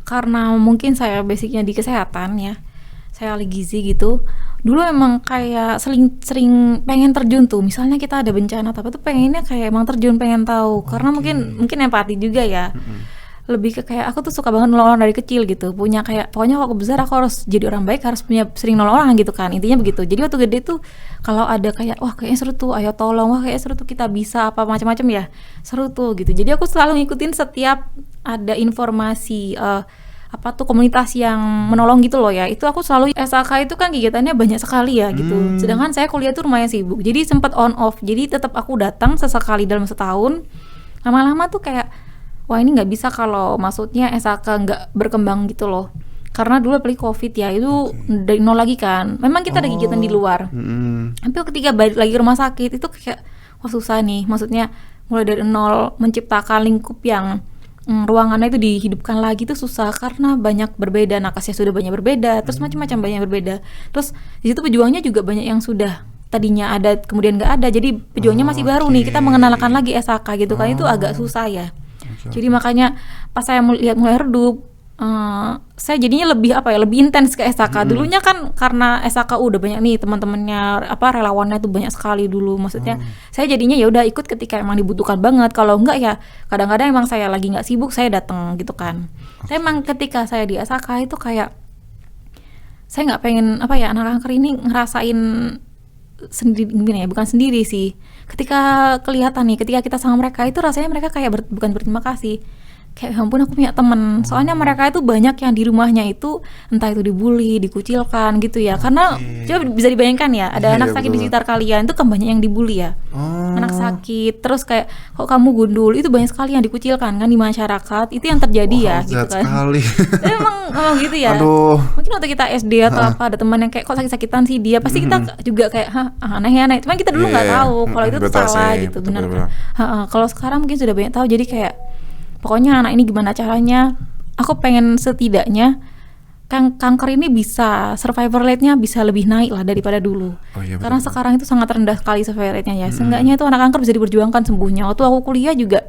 karena mungkin saya basicnya di kesehatan ya, saya ahli gizi gitu. Dulu emang kayak sering pengen terjun tuh. Misalnya kita ada bencana apa tuh pengennya kayak emang terjun, pengen tahu. Karena mungkin empati juga ya. Lebih ke kayak aku tuh suka banget nolong orang dari kecil gitu. Punya kayak pokoknya kalau aku besar aku harus jadi orang baik, harus punya sering nolong orang gitu kan. Intinya begitu. Jadi waktu gede tuh kalau ada kayak wah kayaknya seru tuh, ayo tolong, wah kayaknya seru tuh kita bisa apa macam-macam ya. Seru tuh gitu. Jadi aku selalu ngikutin setiap ada informasi apa tuh komunitas yang menolong gitu loh ya. Itu aku selalu SAK itu kan kegiatannya banyak sekali ya gitu. Sedangkan saya kuliah tuh lumayan sibuk. Jadi sempat on off. Jadi tetap aku datang sesekali dalam setahun. Lama-lama tuh kayak wah ini nggak bisa kalau maksudnya SAK nggak berkembang gitu loh. Karena dulu apalagi COVID ya itu dari nol lagi kan. Memang kita ada kegiatan di luar. Tapi ketika balik lagi rumah sakit itu kayak wah susah nih. Maksudnya mulai dari nol menciptakan lingkup yang ruangannya itu dihidupkan lagi tuh susah karena banyak berbeda, nakesnya sudah banyak berbeda, terus macam-macam banyak berbeda. Terus di situ pejuangnya juga banyak yang sudah tadinya ada kemudian nggak ada, jadi pejuangnya masih baru nih, kita mengenalkan lagi SAK gitu kan, itu agak susah ya. Jadi makanya pas saya lihat mulai redup, saya jadinya lebih lebih intens ke SAK. Dulunya kan karena SAK udah banyak nih teman-temannya relawannya tuh banyak sekali dulu. Maksudnya saya jadinya ya udah ikut ketika emang dibutuhkan banget. Kalau enggak ya kadang-kadang emang saya lagi nggak sibuk saya datang gitu kan. Tapi emang ketika saya di SAK itu kayak saya nggak pengen anak kanker ini ngerasain sendiri gini ya, bukan sendiri sih. Ketika kelihatan nih, ketika kita sama mereka itu rasanya mereka kayak bukan berterima kasih. Kayak ya ampun aku punya temen. Soalnya mereka itu banyak yang di rumahnya itu entah itu dibully, dikucilkan gitu ya. Karena coba bisa dibayangkan ya, ada anak sakit di sekitar kalian itu kan banyak yang dibully ya. Anak sakit, terus kayak kok kamu gundul, itu banyak sekali yang dikucilkan kan di masyarakat. Itu yang terjadi ya gitu kan. Sekali. Tapi emang gitu ya. Aduh. Mungkin waktu kita SD atau ada teman yang kayak kok sakit-sakitan sih dia, pasti kita juga kayak aneh. Cuman kita dulu nggak tahu kalau itu tuh salah gitu, benar. Kalau sekarang mungkin sudah banyak tahu, jadi kayak pokoknya anak ini gimana caranya, aku pengen setidaknya kanker ini bisa survivor rate-nya bisa lebih naik lah daripada dulu. Karena sekarang itu sangat rendah sekali survivor rate-nya ya. Seenggaknya itu anak kanker bisa diperjuangkan sembuhnya. Waktu aku kuliah juga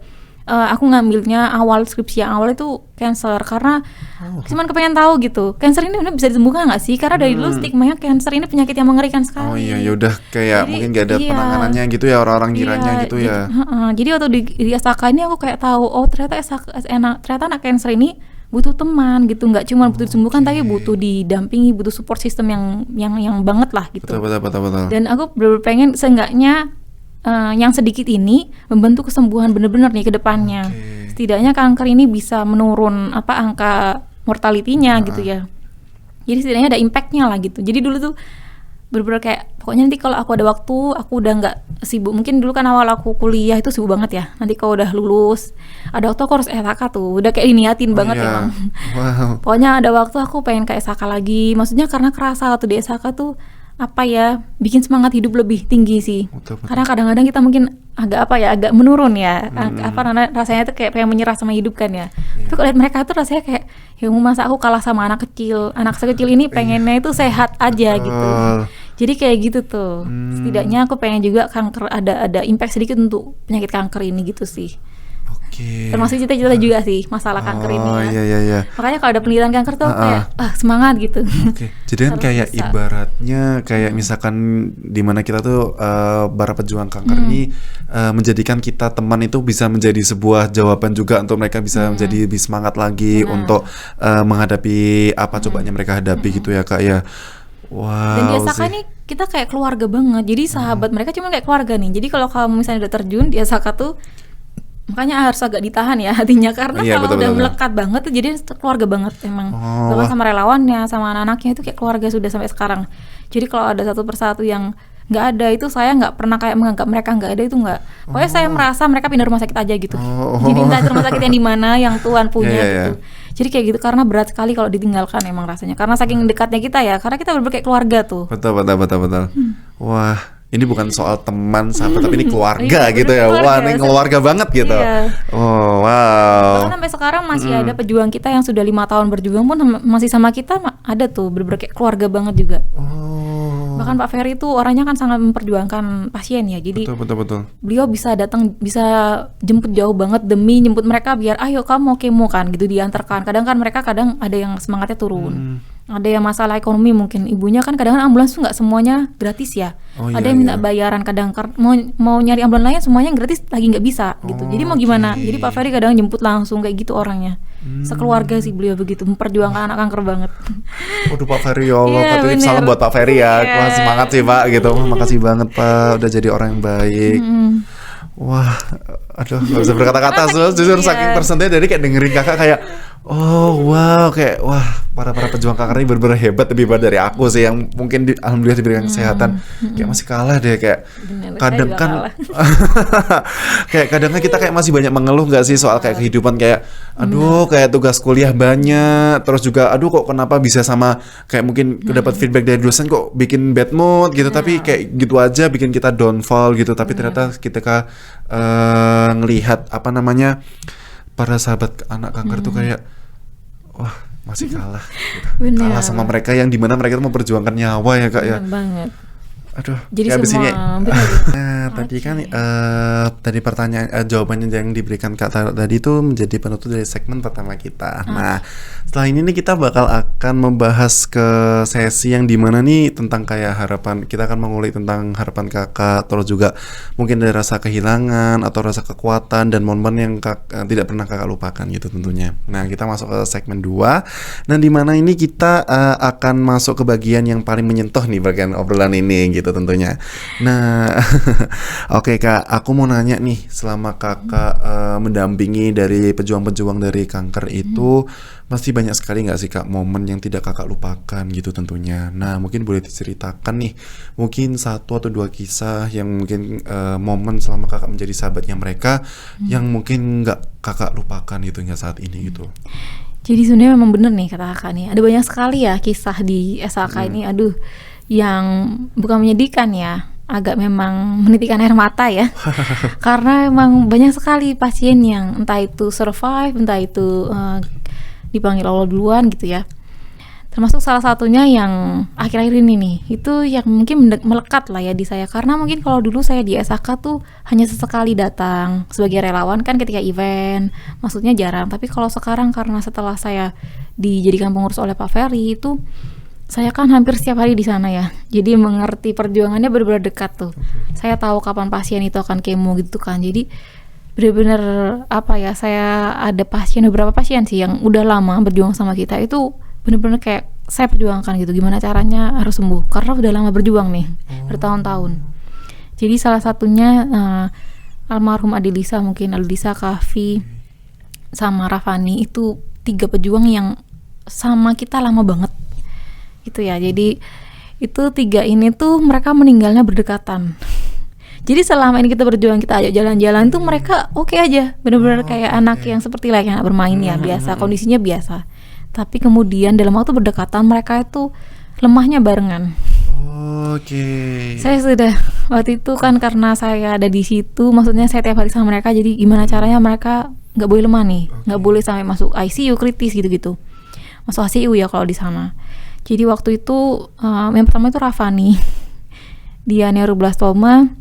aku ngambilnya awal skripsi yang awal itu cancer karena cuman kepengen tahu gitu, cancer ini benar bisa disembuhkan nggak sih? Karena dari dulu stigmanya cancer ini penyakit yang mengerikan sekali. Oh iya, ya udah kayak jadi, mungkin gak ada penanganannya gitu ya, orang-orang kiranya gitu ya. Jadi waktu di SAK ini aku kayak tahu, oh ternyata ternyata anak cancer ini butuh teman gitu, nggak cuma butuh disembuhkan tapi butuh didampingi, butuh support system yang banget lah gitu. Betul. Dan aku bener-bener pengen seenggaknya yang sedikit ini membantu kesembuhan benar-benar nih ke depannya. Setidaknya kanker ini bisa menurun angka mortality-nya gitu ya. Jadi setidaknya ada impact-nya lah gitu. Jadi dulu tuh bener-bener kayak pokoknya nanti kalau aku ada waktu, aku udah nggak sibuk. Mungkin dulu kan awal aku kuliah itu sibuk banget ya. Nanti kalau udah lulus, ada waktu aku harus SAK tuh. Udah kayak diniatin banget emang. Wow. Pokoknya ada waktu aku pengen kayak SAK lagi. Maksudnya karena kerasa waktu di SAK tuh bikin semangat hidup lebih tinggi sih. Betul. Karena kadang-kadang kita mungkin agak menurun ya. Rasanya tuh kayak pengen menyerah sama hidup kan ya. Tapi kalau lihat mereka tuh rasanya kayak ya masa aku kalah sama anak kecil. Anak sekecil ini pengennya itu sehat aja gitu. Jadi kayak gitu tuh. Setidaknya aku pengen juga kanker ada impact sedikit untuk penyakit kanker ini gitu sih. Oke. Termasuk cita-cita juga sih masalah kanker ini ya. Oh iya. Makanya kalau ada penelitian kanker tuh kayak semangat gitu. Oke. Jadi kan Harus kayak bisa. ibaratnya kayak misalkan di mana kita tuh para pejuang kanker ini menjadikan kita teman itu bisa menjadi sebuah jawaban juga untuk mereka bisa menjadi lebih semangat lagi untuk menghadapi apa cobanya mereka hadapi gitu ya Kak ya. Wow. Dan di SAK sih. ini kita kayak keluarga banget. Jadi sahabat mereka cuma kayak keluarga nih. Jadi kalau kamu misalnya udah terjun di SAK tuh, makanya harus agak ditahan ya hatinya, karena Iya, kalau udah betul. melekat banget tuh jadi keluarga banget emang. Oh, Bahkan wah. sama relawannya, sama anak-anaknya itu kayak keluarga sudah sampai sekarang. Jadi kalau ada satu persatu yang nggak ada itu, saya nggak pernah kayak menganggap mereka nggak ada, itu nggak. Pokoknya saya merasa mereka pindah rumah sakit aja gitu. Jadi entah itu rumah sakit yang di mana yang Tuhan punya Iya, iya, gitu. Jadi kayak gitu, karena berat sekali kalau ditinggalkan emang rasanya. Karena saking dekatnya kita ya, karena kita bener-bener kayak keluarga tuh. Betul. Wah, ini bukan soal teman sahabat tapi ini keluarga Iya, gitu bener ya. Wah, keluarga. ini keluarga banget gitu. Iya. Oh, wow. Bahkan sampai sekarang masih ada pejuang kita yang sudah 5 tahun berjuang pun masih sama kita, ada tuh bener-bener kayak keluarga banget juga. Oh. Bahkan Pak Ferry itu orangnya kan sangat memperjuangkan pasien ya. Jadi Betul. beliau bisa datang, bisa jemput jauh banget demi jemput mereka biar ayo kamu mau kemo kan gitu, diantarkan. Kadang kan mereka ada yang semangatnya turun. Ada yang masalah ekonomi mungkin ibunya kan, kadang ambulans tuh nggak semuanya gratis ya. Oh, ada iya, yang minta iya. bayaran, kadang mau nyari ambulans lain semuanya gratis lagi nggak bisa gitu. Jadi mau gimana? Oke. Jadi Pak Ferry kadang jemput langsung kayak gitu orangnya. Sekeluarga sih beliau begitu memperjuangkan anak kanker banget. Waduh Pak Ferry, ya Allah, Iya, titip salam bener. buat Pak Ferry ya. Iya. Wah, semangat sih Pak gitu. Makasih banget Pak udah jadi orang yang baik. Wah, aduh nggak bisa berkata-kata. Jujur Iya. saking tersentuh dari kayak dengerin kakak kayak, oh wow, kayak wah para pejuang kanker ini bener-bener hebat, lebih hebat dari aku sih yang mungkin alhamdulillah diberikan kesehatan. Kayak masih kalah deh kayak. Bener, Kadang saya juga kan kalah. kayak kadang kan kita kayak masih banyak mengeluh nggak sih soal kayak kehidupan, kayak aduh kayak tugas kuliah banyak, terus juga aduh kok kenapa bisa sama kayak mungkin dapat feedback dari dosen kok bikin bad mood gitu, tapi kayak gitu aja bikin kita downfall gitu. Tapi ternyata ketika ngelihat apa namanya para sahabat anak kanker tuh kayak wah masih kalah gitu. Bener. Kalah sama mereka yang dimana mereka tuh memperjuangkan nyawa ya Kak ya. Bener banget. Aduh, Jadi kayak abis semua ini- bener. Nah, tadi kan tadi pertanyaan jawabannya yang diberikan Kak Tara tadi itu menjadi penutup dari segmen pertama kita. Nah, setelah ini nih kita bakal akan membahas ke sesi yang dimana nih tentang kayak harapan, kita akan mengulik tentang harapan Kakak, terus juga mungkin dari rasa kehilangan atau rasa kekuatan dan momen yang tidak pernah Kakak lupakan gitu tentunya. Nah, kita masuk ke segmen 2. Nah, dimana ini kita akan masuk ke bagian yang paling menyentuh nih bagian obrolan ini gitu tentunya. Nah, oke Kak, aku mau nanya nih, selama Kakak mendampingi dari pejuang-pejuang dari kanker itu, pasti banyak sekali nggak sih Kak momen yang tidak Kakak lupakan gitu tentunya. Nah, mungkin boleh diceritakan nih, mungkin 1 atau 2 kisah yang mungkin momen selama Kakak menjadi sahabatnya mereka yang mungkin nggak Kakak lupakan gitu hingga saat ini gitu. Jadi sebenarnya memang bener nih kata kakak nih, ada banyak sekali ya kisah di SAK ini, aduh, yang bukan menyedihkan ya, agak memang menitikkan air mata ya. Karena memang banyak sekali pasien yang entah itu survive, entah itu dipanggil Allah duluan gitu ya. Termasuk salah satunya yang akhir-akhir ini nih, itu yang mungkin melekat lah ya di saya. Karena mungkin kalau dulu saya di SAK tuh hanya sesekali datang sebagai relawan kan ketika event, maksudnya jarang. Tapi kalau sekarang karena setelah saya dijadikan pengurus oleh Pak Ferry itu, saya kan hampir setiap hari di sana ya. Jadi mengerti perjuangannya benar-benar dekat tuh. Saya tahu kapan pasien itu akan kemo gitu kan. Jadi benar-benar apa ya, saya ada beberapa pasien sih yang udah lama berjuang sama kita, itu benar-benar kayak saya perjuangkan gitu, gimana caranya harus sembuh karena udah lama berjuang nih, bertahun-tahun. Jadi salah satunya almarhum Adelisa, mungkin Adelisa, Kavi, sama Rafani, itu 3 pejuang yang sama kita lama banget gitu ya. Jadi itu 3 ini tuh mereka meninggalnya berdekatan. Jadi selama ini kita berjuang, kita ajak jalan-jalan tuh mereka oke aja, benar-benar kayak anak yang seperti layaknya anak bermain ya, biasa, kondisinya biasa. Tapi kemudian dalam waktu berdekatan mereka itu lemahnya barengan. Oke. Saya sudah waktu itu kan karena saya ada di situ, maksudnya saya tiap hari sama mereka, jadi gimana caranya mereka nggak boleh lemah nih, nggak boleh sampai masuk ICU kritis gitu-gitu, masuk ICU ya kalau di sana. Jadi waktu itu yang pertama itu Rafani. dia neuroblastoma.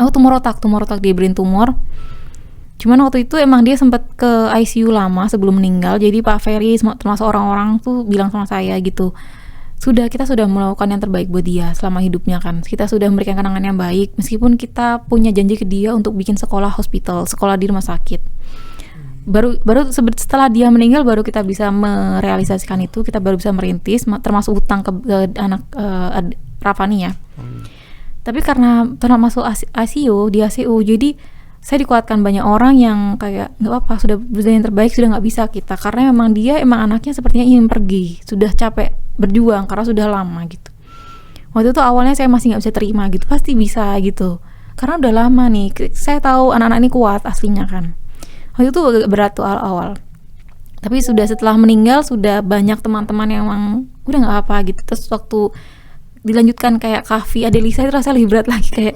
Tumor otak dia brain tumor. Cuman waktu itu emang dia sempat ke ICU lama sebelum meninggal. Jadi Pak Ferry termasuk orang-orang tuh bilang sama saya gitu, kita sudah melakukan yang terbaik buat dia selama hidupnya kan. Kita sudah memberikan kenangan yang baik, meskipun kita punya janji ke dia untuk bikin sekolah di rumah sakit. Baru setelah dia meninggal baru kita bisa merealisasikan itu, kita baru bisa merintis, termasuk hutang ke anak Rafani ya. Tapi karena masuk ICU, di ICU, jadi saya dikuatkan banyak orang yang kayak nggak apa-apa, sudah berusaha yang terbaik, sudah nggak bisa kita, karena memang anaknya sepertinya ingin pergi, sudah capek berjuang karena sudah lama gitu. Waktu itu awalnya saya masih nggak bisa terima gitu, pasti bisa gitu, karena udah lama nih, saya tahu anak-anak ini kuat aslinya kan. Waktu itu agak berat tuh awal, tapi sudah setelah meninggal sudah banyak teman-teman yang emang udah nggak apa gitu. Terus waktu dilanjutkan kayak Kavi, Adelisa itu rasa lebih berat lagi, kayak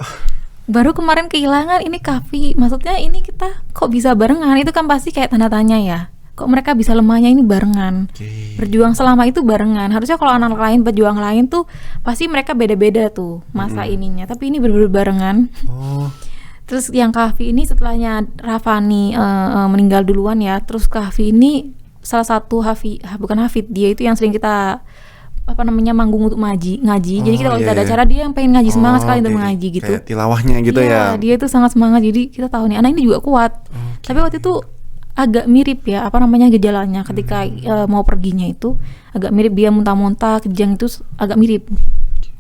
baru kemarin kehilangan, ini Kavi, maksudnya ini kita kok bisa barengan, itu kan pasti kayak tanda tanya ya, kok mereka bisa lemahnya ini barengan. Berjuang selama itu barengan, harusnya kalau anak lain berjuang lain tuh pasti mereka beda-beda tuh masa ininya, tapi ini bener-bener barengan. Terus yang Kavi ini setelahnya Rafani meninggal duluan ya, terus Kavi ini salah satu bukan hafid, dia itu yang sering kita manggung untuk ngaji. Jadi kita kalau kita ada acara, dia yang pengen ngaji, semangat sekali untuk mengaji gitu. Kayak tilawahnya gitu ya. Dia itu sangat semangat. Jadi kita tahu nih anak ini juga kuat. Tapi waktu itu agak mirip ya, gejalanya ketika mau perginya itu agak mirip, dia muntah-muntah, kejang itu agak mirip.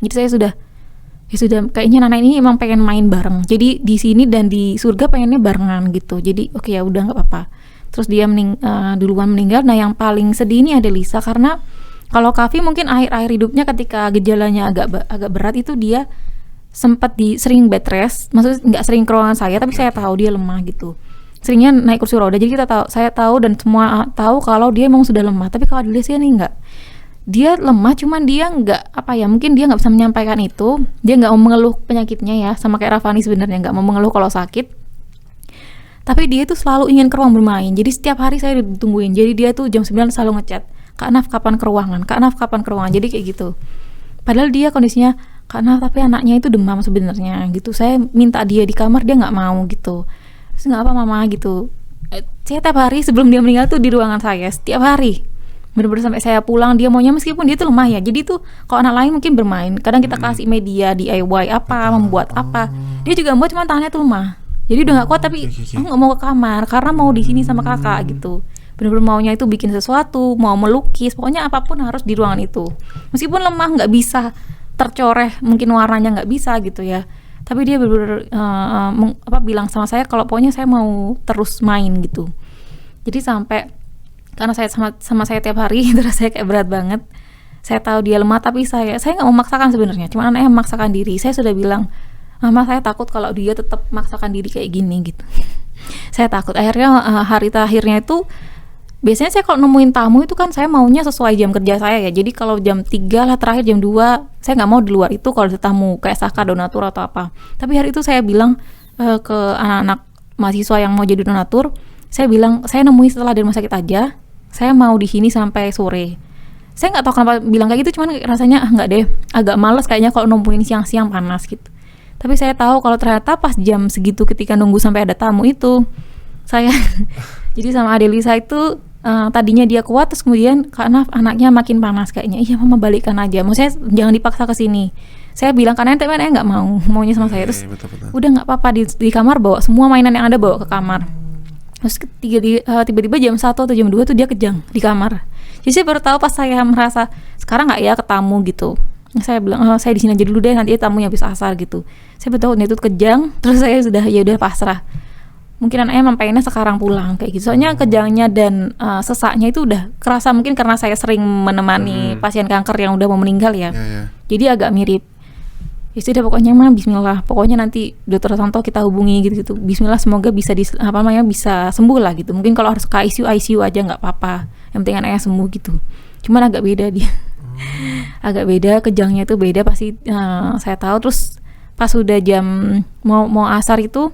Jadi saya sudah kayaknya anak ini emang pengen main bareng. Jadi di sini dan di surga pengennya barengan gitu. Jadi oke, ya udah nggak apa-apa. Terus dia duluan meninggal. Nah yang paling sedih ini ada Lisa, karena kalau Kavi mungkin akhir-akhir hidupnya ketika gejalanya agak berat itu dia sempat sering bed rest, maksudnya nggak sering ke ruangan saya, tapi saya tahu dia lemah gitu. Seringnya naik kursi roda, jadi saya tahu dan semua tahu kalau dia memang sudah lemah. Tapi kalau Adelia nih nggak, dia lemah, cuman dia nggak mungkin dia nggak bisa menyampaikan itu, dia nggak mau mengeluh penyakitnya ya, sama kayak Rafani sebenarnya nggak mau mengeluh kalau sakit. Tapi dia itu selalu ingin ke ruang bermain, jadi setiap hari saya ditungguin. Jadi dia tuh jam 9 selalu ngechat, Kak Naf kapan ke ruangan, jadi kayak gitu. Padahal dia kondisinya, Kak Naf tapi anaknya itu demam sebenarnya gitu, saya minta dia di kamar, dia nggak mau gitu. Terus nggak apa mama gitu, saya tiap hari sebelum dia meninggal tuh di ruangan saya, setiap hari bener-bener sampai saya pulang dia maunya, meskipun dia tuh lemah ya. Jadi tuh kalau anak lain mungkin bermain, kadang kita kasih media DIY membuat apa, dia juga membuat, cuma tangannya tuh lemah, jadi udah nggak kuat. Tapi aku nggak mau ke kamar karena mau di sini sama kakak gitu. Bener-bener maunya itu bikin sesuatu, mau melukis, pokoknya apapun harus di ruangan itu. Meskipun lemah, nggak bisa tercoreh, mungkin warnanya nggak bisa gitu ya. Tapi dia bener-bener bilang sama saya kalau pokoknya saya mau terus main gitu. Jadi sampai karena saya sama saya tiap hari itu rasanya kayak berat banget. Saya tahu dia lemah, tapi saya nggak memaksakan sebenarnya. Cuma anaknya memaksakan diri. Saya sudah bilang, Mama saya takut kalau dia tetap memaksakan diri kayak gini gitu. Saya takut. Akhirnya hari terakhirnya itu, biasanya saya kalau nemuin tamu itu kan saya maunya sesuai jam kerja saya ya. Jadi kalau jam 3 lah terakhir, jam 2 saya nggak mau di luar itu kalau ada tamu kayak Saka, donatur atau apa. Tapi hari itu saya bilang ke anak-anak mahasiswa yang mau jadi donatur, saya bilang saya nemuin setelah dari rumah sakit aja, saya mau di sini sampai sore. Saya nggak tahu kenapa bilang kayak gitu, cuman rasanya nggak deh, agak males kayaknya kalau nemuin siang-siang panas gitu. Tapi saya tahu kalau ternyata pas jam segitu ketika nunggu sampai ada tamu itu, saya jadi sama Adelisa itu tadinya dia kuat, terus kemudian karena anaknya makin panas kayaknya, iya mama balikkan aja, maksudnya jangan dipaksa ke sini. Saya bilang karena nanti anaknya nggak maunya sama saya, terus betul. Udah nggak apa-apa, di kamar bawa semua mainan yang ada, bawa ke kamar. Terus tiba-tiba jam 1 atau jam 2 tuh dia kejang di kamar. Jadi saya baru tahu pas saya merasa sekarang nggak ya ketemu gitu. Saya bilang saya di sini aja dulu deh, nanti tamunya habis asar gitu. Saya betul dia tuh kejang, terus saya ya udah pasrah. Mungkin anaknya emang pengennya sekarang pulang kayak gitu. Soalnya kejangnya dan sesaknya itu udah kerasa, mungkin karena saya sering menemani pasien kanker yang udah mau meninggal ya. Jadi agak mirip. Ya sudah pokoknya mah bismillah. Pokoknya nanti Dokter Santo kita hubungi gitu. Bismillah semoga bisa bisa sembuh lah gitu. Mungkin kalau harus ke ICU aja nggak apa-apa. Yang penting anaknya sembuh gitu. Cuman agak beda dia. Agak beda, kejangnya itu beda pasti saya tahu. Terus pas udah jam mau asar itu,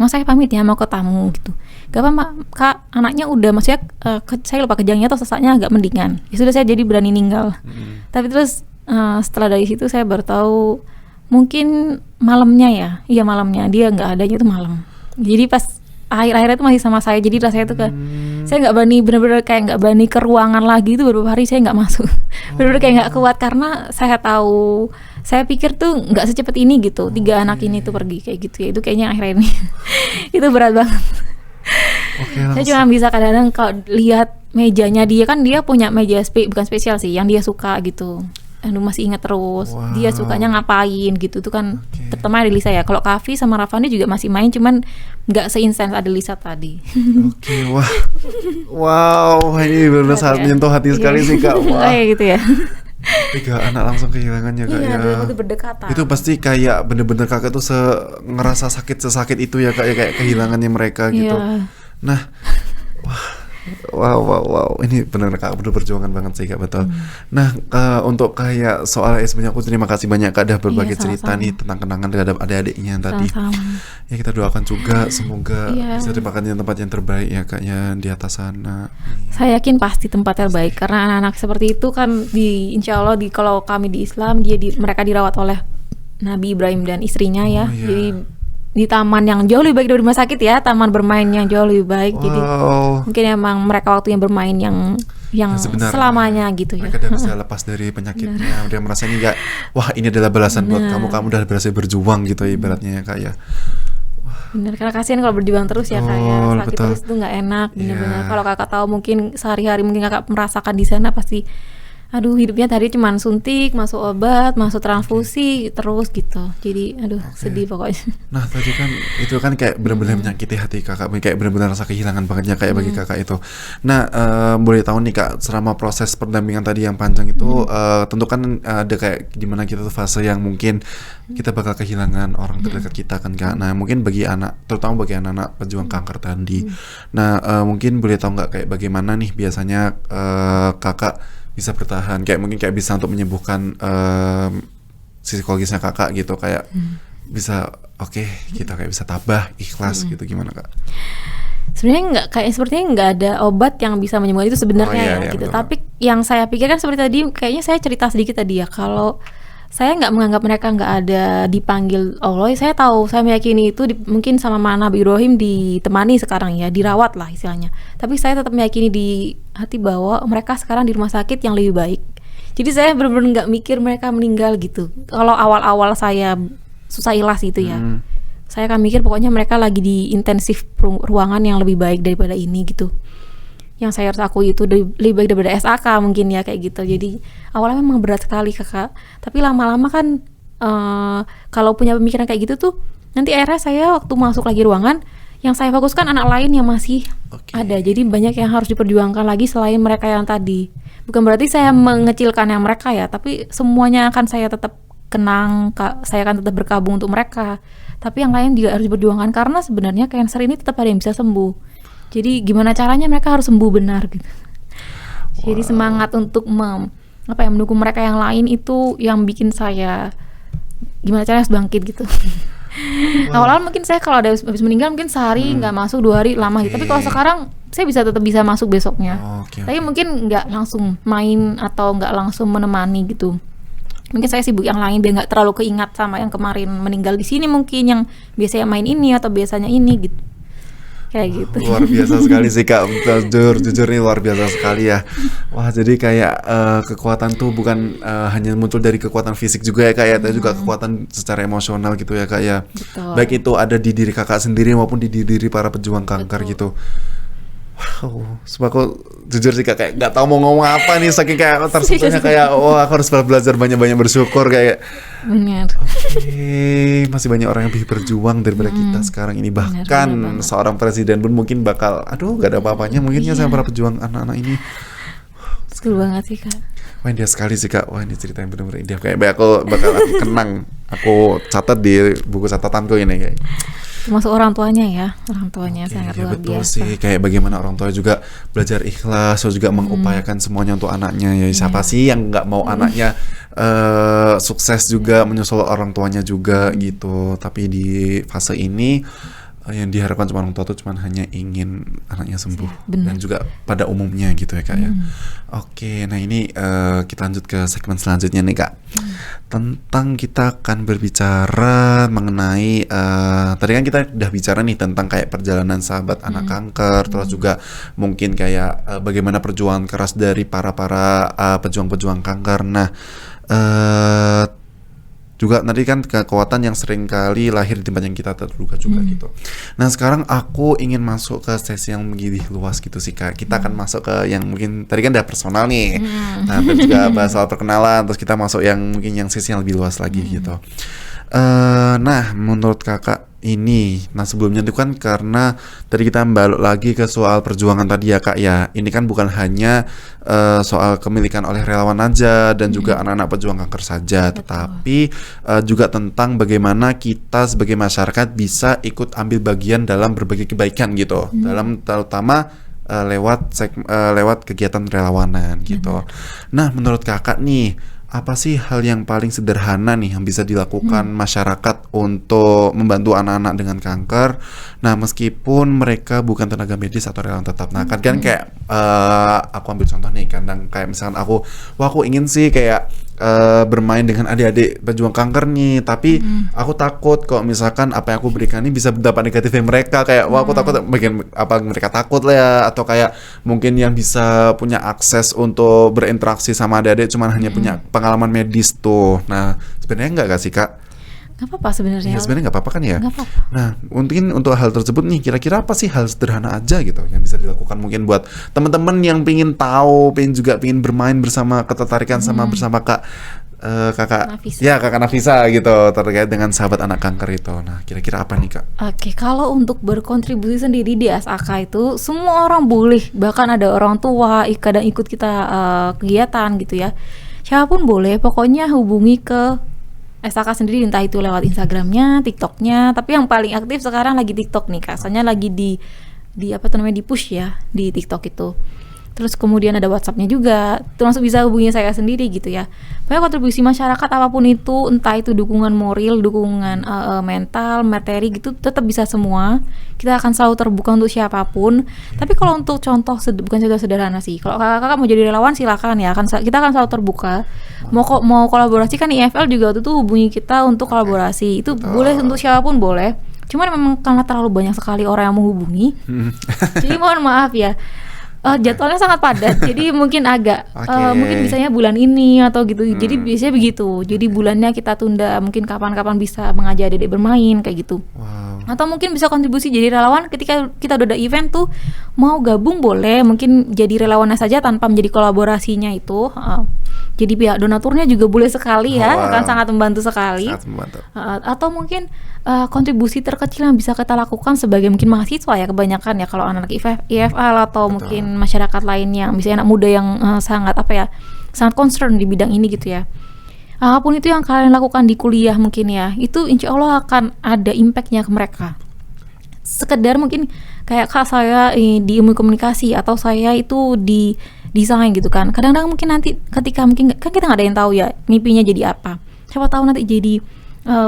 mau saya pamit ya mau ke tamu gitu. Gak apa Kak, anaknya udah, maksudnya saya lupa kejangnya atau sesaknya agak mendingan. Ya sudah saya jadi berani ninggal. Tapi terus setelah dari situ saya baru tahu Mungkin malamnya ya, iya malamnya dia nggak adanya itu malam. Jadi pas akhir-akhirnya itu masih sama saya, jadi rasanya tuh kayak saya nggak berani, bener-bener kayak nggak berani ke ruangan lagi itu beberapa hari saya nggak masuk. Bener-bener kayak nggak kuat karena saya tahu, saya pikir tuh nggak secepat ini gitu, 3 anak ini tuh pergi kayak gitu ya, itu kayaknya akhir ini itu berat banget. Saya cuma bisa kadang-kadang kalau lihat mejanya dia, kan dia punya meja bukan spesial sih, yang dia suka gitu. Aduh, masih ingat terus dia sukanya ngapain gitu tuh kan. Terutama ada Lisa ya. Kalau Kavi sama Rafani juga masih main, cuman nggak seintens ada Lisa tadi. Wah, wow, ini benar sangat menyentuh hati sekali sih Kak. Wah, kayak gitu ya. 3 anak langsung kehilangannya Kak ya. Itu berdekatan. Itu pasti kayak bener-bener Kakak tuh ngerasa sesakit itu ya Kak ya, kayak kehilangannya mereka gitu. Nah, wow, ini benar Kak, benar perjuangan banget sih Kak, betul. Nah, untuk kayak soal sebenarnya aku terima kasih banyak Kak, udah berbagi cerita nih tentang kenangan terhadap adik-adiknya tadi. Ya kita doakan juga semoga bisa dapatkan tempat yang terbaik ya Kak ya di atas sana. Saya yakin pasti tempat terbaik karena anak-anak seperti itu kan insya Allah kalau kami di Islam mereka dirawat oleh Nabi Ibrahim dan istrinya ya. Jadi di taman yang jauh lebih baik dari rumah sakit ya, taman bermain yang jauh lebih baik. Jadi mungkin emang mereka waktu yang bermain yang selamanya gitu ya. Mereka udah bisa lepas dari penyakitnya, udah merasa ini kayak wah ini adalah balasan buat kamu udah berhasil berjuang gitu ibaratnya ya Kak ya. Bener, karena kasihan kalau berjuang terus ya Kak ya, sakit terus itu nggak enak bener-bener. Kalau Kakak tahu mungkin sehari-hari mungkin Kakak merasakan di sana pasti aduh hidupnya tadi cuman suntik, masuk obat, masuk transfusi terus gitu. Jadi sedih pokoknya. Nah tadi kan itu kan kayak benar-benar menyakiti hati Kakak, kayak benar-benar rasa kehilangan bangetnya kayak bagi Kakak itu. Nah boleh tahu nih Kak, selama proses pendampingan tadi yang panjang itu tentu kan ada kayak gimana kita tuh fase yang mungkin kita bakal kehilangan orang terdekat kita kan Kak. Nah mungkin bagi terutama bagi anak-anak pejuang kanker tadi. Nah mungkin boleh tahu nggak kayak bagaimana nih biasanya Kakak bisa bertahan, kayak mungkin kayak bisa untuk menyembuhkan psikologisnya Kakak gitu, kayak bisa kita kayak bisa tabah, ikhlas gitu, gimana Kak? Sebenarnya sepertinya nggak ada obat yang bisa menyembuhkan itu sebenarnya gitu. Betul. Tapi yang saya pikirkan seperti tadi, kayaknya saya cerita sedikit tadi ya, kalau saya nggak menganggap mereka nggak ada dipanggil Allah. Saya tahu, saya meyakini itu mungkin sama Nabi Ibrahim ditemani sekarang ya, dirawat lah istilahnya. Tapi saya tetap meyakini di hati bahwa mereka sekarang di rumah sakit yang lebih baik. Jadi saya benar-benar nggak mikir mereka meninggal gitu. Kalau awal-awal saya susah ikhlas gitu ya, saya akan mikir pokoknya mereka lagi di intensif ruangan yang lebih baik daripada ini gitu. Yang saya harus akui itu lebih baik daripada SAK mungkin ya kayak gitu. Jadi awalnya memang berat sekali Kakak, tapi lama-lama kan kalau punya pemikiran kayak gitu tuh nanti akhirnya saya waktu masuk lagi ruangan yang saya fokuskan anak lain yang masih ada. Jadi banyak yang harus diperjuangkan lagi selain mereka yang tadi. Bukan berarti saya mengecilkan yang mereka ya, tapi semuanya akan saya tetap kenang, saya akan tetap berkabung untuk mereka. Tapi yang lain juga harus diperjuangkan karena sebenarnya kanker ini tetap ada yang bisa sembuh. Jadi gimana caranya mereka harus sembuh benar gitu. Jadi semangat untuk mendukung mereka yang lain itu yang bikin saya gimana caranya harus bangkit gitu. Awal-awal mungkin saya kalau ada habis meninggal mungkin sehari nggak masuk, 2 hari lama gitu. Tapi kalau sekarang saya tetap bisa masuk besoknya. Tapi mungkin nggak langsung main atau nggak langsung menemani gitu. Mungkin saya sibuk yang lain biar nggak terlalu keingat sama yang kemarin meninggal di sini, mungkin yang biasanya main ini atau biasanya ini gitu. Kayak gitu. Luar biasa sekali sih Kak, jujur nih luar biasa sekali ya. Wah jadi kayak kekuatan tuh bukan hanya muncul dari kekuatan fisik juga ya Kak ya, tapi juga kekuatan secara emosional gitu ya Kak ya. Betul. Baik itu ada di diri Kakak sendiri maupun di diri para pejuang kanker gitu. Wow, sebab aku jujur sih Kak, kayak nggak tahu mau ngomong apa nih, saking kayak tersentuhnya kayak aku harus belajar banyak-banyak bersyukur kayak. Benar. Masih banyak orang yang lebih berjuang daripada kita sekarang ini, bahkan seorang presiden pun mungkin bakal nggak ada apa-apanya mungkinnya sama para pejuang anak-anak ini. Betul banget sih Kak. Wah indah sekali sih Kak, wah ini cerita yang benar-benar indah, kayak aku bakal kenang, aku catat di buku catatanku ini kayak. Termasuk orang tuanya sangat luar betul biasa. Sih, kayak bagaimana orang tua juga belajar ikhlas, juga mengupayakan semuanya untuk anaknya ya. Siapa sih yang nggak mau anaknya sukses juga, menyusul orang tuanya juga gitu. Tapi di fase ini yang diharapkan cuma orang tua tuh cuma hanya ingin anaknya sembuh Benar. dan juga pada umumnya gitu ya Kak ya. Oke, nah ini kita lanjut ke segmen selanjutnya nih Kak. Tentang kita akan berbicara mengenai tadi kan kita udah bicara nih tentang kayak perjalanan sahabat anak kanker, terus juga mungkin kayak bagaimana perjuangan keras dari para pejuang-pejuang kanker. Nah, juga tadi kan kekuatan yang sering kali lahir di tempat yang kita terluka juga gitu. Nah sekarang aku ingin masuk ke sesi yang lebih luas gitu sih Kak. Kita akan masuk ke yang mungkin tadi kan udah personal nih. Nah terus juga bahas soal perkenalan, terus kita masuk yang mungkin yang sesi yang lebih luas lagi gitu. Nah menurut Kakak ini, nah sebelumnya itu kan karena tadi kita balik lagi ke soal perjuangan tadi ya Kak ya. Ini kan bukan hanya soal kemilikan oleh relawan aja dan juga anak-anak pejuang kanker saja, tetapi juga tentang bagaimana kita sebagai masyarakat bisa ikut ambil bagian dalam berbagai kebaikan gitu, dalam terutama lewat kegiatan relawanan gitu. Nah menurut Kakak nih, apa sih hal yang paling sederhana nih yang bisa dilakukan masyarakat untuk membantu anak-anak dengan kanker? Nah, meskipun mereka bukan tenaga medis atau relawan tetap. Nah, kan kayak aku ambil contoh nih, kadang kayak misalkan aku ingin sih kayak bermain dengan adik-adik pejuang kanker nih, tapi aku takut kok misalkan apa yang aku berikan ini bisa berdampak negatif dari mereka, kayak aku takut bagian apa mereka takut lah ya, atau kayak mungkin yang bisa punya akses untuk berinteraksi sama adik-adik cuman hanya punya pengalaman medis tuh. Nah sebenarnya enggak sih Kak? Gak apa-apa sebenarnya. Ya sebenarnya nggak apa-apa kan ya. Nggak apa-apa. Nah mungkin untuk hal tersebut nih, kira-kira apa sih hal sederhana aja gitu yang bisa dilakukan mungkin buat teman-teman yang pingin tahu, pingin bermain bersama, ketertarikan bersama kakak Nafisa. ya kakak Nafisa gitu terkait dengan sahabat anak kanker itu. Nah kira-kira apa nih Kak? Oke, kalau untuk berkontribusi sendiri di SAK itu semua orang boleh, bahkan ada orang tua kadang ikut kita kegiatan gitu ya. Siapapun boleh, pokoknya hubungi ke SAK sendiri, entah itu lewat Instagramnya, TikToknya. Tapi yang paling aktif sekarang lagi TikTok nih Kak, soalnya lagi di apa namanya di push ya di TikTok itu. Terus kemudian ada WhatsApp-nya juga, termasuk bisa hubungi saya sendiri gitu ya. Pokoknya kontribusi masyarakat apapun itu, entah itu dukungan moral, dukungan mental, materi gitu, tetap bisa semua. Kita akan selalu terbuka untuk siapapun. Tapi kalau untuk contoh, bukan contoh sederhana sih. Kalau kakak mau jadi relawan silakan ya, kita akan selalu terbuka. Mau kolaborasi kan IFL juga waktu itu hubungi kita untuk kolaborasi. Itu boleh untuk siapapun boleh. Cuman memang karena terlalu banyak sekali orang yang menghubungi. Jadi mohon maaf ya. Jadwalnya sangat padat, jadi mungkin agak mungkin bisanya bulan ini atau gitu. Jadi biasanya begitu. Jadi bulannya kita tunda, mungkin kapan-kapan bisa mengajak adik bermain kayak gitu. Atau mungkin bisa kontribusi jadi relawan ketika kita udah ada event tuh, mau gabung boleh, mungkin jadi relawannya saja tanpa menjadi kolaborasinya itu. Jadi pihak donaturnya juga boleh sekali ya, akan sangat membantu sekali. Sangat membantu. Atau mungkin kontribusi terkecil yang bisa kita lakukan sebagai mungkin mahasiswa ya, kebanyakan ya kalau anak IFL atau mungkin masyarakat lain yang misalnya anak muda yang sangat sangat concern di bidang ini gitu ya. Apapun itu yang kalian lakukan di kuliah mungkin ya, itu insya Allah akan ada impactnya ke mereka. Sekedar mungkin kayak Kak saya di ilmu komunikasi atau saya itu di desain gitu kan. Kadang-kadang mungkin nanti ketika mungkin kan kita nggak ada yang tahu ya mimpinya jadi apa. Siapa tahu nanti jadi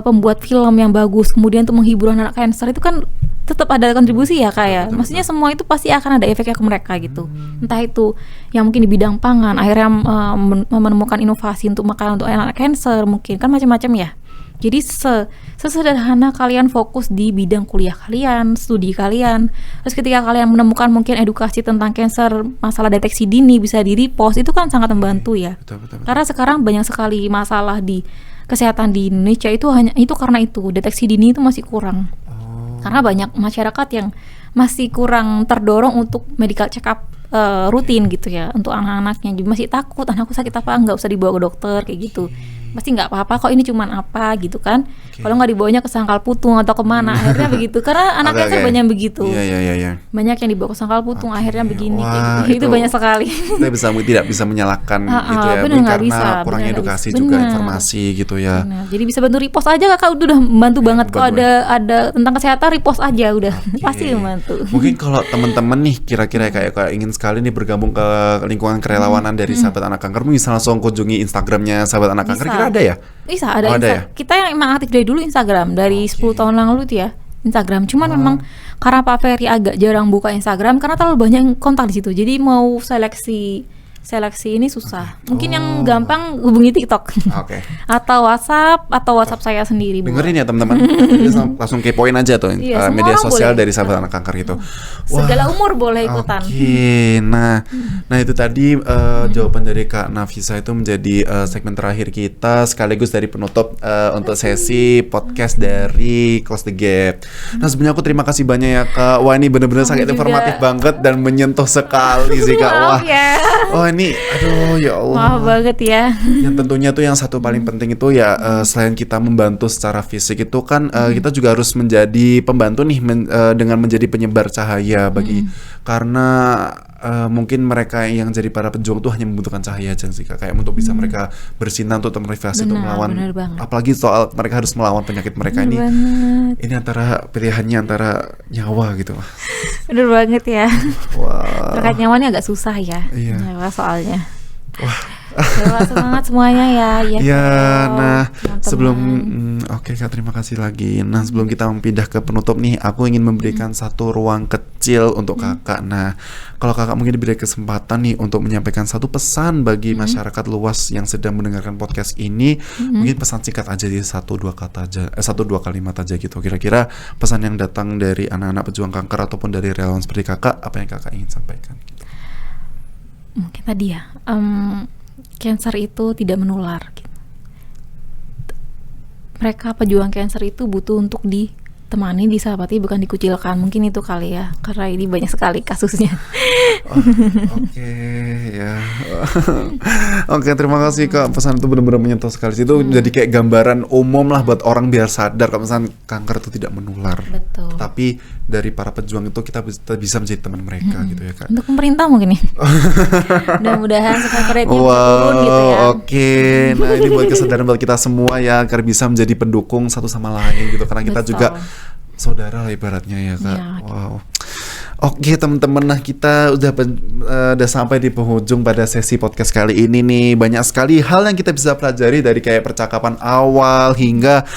pembuat film yang bagus, kemudian untuk menghibur anak cancer itu kan tetap ada kontribusi ya Kak ya. Maksudnya semua itu pasti akan ada efeknya ke mereka gitu. Entah itu yang mungkin di bidang pangan, akhirnya menemukan inovasi untuk makanan untuk anak cancer, mungkin kan macam-macam ya. Jadi sesederhana kalian fokus di bidang kuliah kalian, studi kalian. Terus ketika kalian menemukan mungkin edukasi tentang cancer, masalah deteksi dini bisa di-repost, itu kan sangat membantu ya. Betul. Karena sekarang banyak sekali masalah di kesehatan di Indonesia itu karena itu deteksi dini itu masih kurang. Karena banyak masyarakat yang masih kurang terdorong untuk medical check up rutin gitu ya untuk anak-anaknya. Jadi masih takut, anakku sakit apa, nggak usah dibawa ke dokter kayak gitu. Pasti nggak apa-apa kok, ini cuman apa gitu kan. Kalau nggak dibawanya ke Sangkal Putung atau kemana, akhirnya begitu. Karena anak cancer banyak begitu. Iya. Banyak yang dibawa ke Sangkal Putung, akhirnya begini Wah, kayak gitu. Itu banyak sekali. Kita tidak bisa menyalahkan itu ya, bener, karena bisa, kurangnya edukasi bener. juga informasi gitu ya. Bener. Jadi bisa bantu repost aja Kakak udah membantu banget. Kalau ada tentang kesehatan repost aja udah pasti membantu. Mungkin kalau teman-teman nih kira-kira kayak ingin sekali nih bergabung ke lingkungan kerelawanan dari sahabat anak kanker, bisa langsung kunjungi Instagramnya sahabat anak kanker. Kira ada ya? Bisa ada, ada ya? Kita yang emang aktif dari dulu Instagram dari 10 tahun lalu tuh ya. Instagram. Cuman memang karena Pak Ferry agak jarang buka Instagram karena terlalu banyak kontak di situ. Jadi mau seleksi ini susah. Mungkin yang gampang hubungi TikTok. Oke. Atau WhatsApp saya sendiri. Bu. Dengerin ya teman-teman. Langsung kepoin aja tuh Iya, semua media orang sosial boleh. dari Sahabat Anak Kanker gitu. Segala umur boleh ikutan. Oke, nah itu tadi jawaban dari Kak Nafisa itu menjadi segmen terakhir kita sekaligus dari penutup untuk sesi podcast dari Close the Gap. Nah sebenarnya aku terima kasih banyak ya Kak. Wah ini benar-benar sangat juga. informatif banget dan menyentuh sekali sih Kak. Wah, Maaf ya. wah ini aduh ya Allah. Maaf banget ya. Yang tentunya tuh yang satu paling penting itu ya selain kita membantu secara fisik itu kan kita juga harus menjadi pembantu nih dengan menjadi penyebar cahaya bagi karena mungkin mereka yang jadi para pejuang tuh hanya membutuhkan cahaya aja sih Kak. Kayak untuk bisa mereka bersinar untuk termotivasi untuk melawan benar banget. apalagi soal mereka harus melawan penyakit mereka ini. Ini antara pilihannya antara nyawa gitu. Bener banget ya. Wah. Terkait nyawanya agak susah ya. Iya. Nyawa soalnya. Dewa, semangat semuanya ya. Ya, nah teman-teman. sebelum oke Kak, terima kasih lagi. Nah sebelum kita pindah ke penutup nih, aku ingin memberikan satu ruang kecil untuk Kakak. Nah kalau Kakak mungkin diberi kesempatan nih untuk menyampaikan satu pesan bagi masyarakat luas yang sedang mendengarkan podcast ini, mungkin pesan singkat aja di 1-2 kata aja, 1-2 kalimat aja gitu. Kira-kira pesan yang datang dari anak-anak pejuang kanker ataupun dari relawan seperti Kakak, apa yang Kakak ingin sampaikan? Mungkin tadi ya, cancer itu tidak menular gitu. Mereka pejuang cancer itu butuh untuk ditemani, disahabati, bukan dikucilkan. Mungkin itu kali ya, karena ini banyak sekali kasusnya. Oke ya. Oke, terima kasih Kak. Pesan itu benar-benar menyentuh sekali. Itu jadi kayak gambaran umum lah buat orang biar sadar kalau misalnya kanker itu tidak menular. Betul. Tapi dari para pejuang itu kita bisa menjadi teman mereka gitu ya Kak. Untuk pemerintah mungkin nih. Mudah-mudahan supaya rate-nya Wow, turun gitu ya. oke. Nah ini buat kesadaran buat kita semua ya agar bisa menjadi pendukung satu sama lain gitu. Karena kita Betul. juga saudara lah ibaratnya ya Kak. Iya. Wow. Oke teman-teman, nah kita udah sampai di penghujung pada sesi podcast kali ini nih. Banyak sekali hal yang kita bisa pelajari dari kayak percakapan awal hingga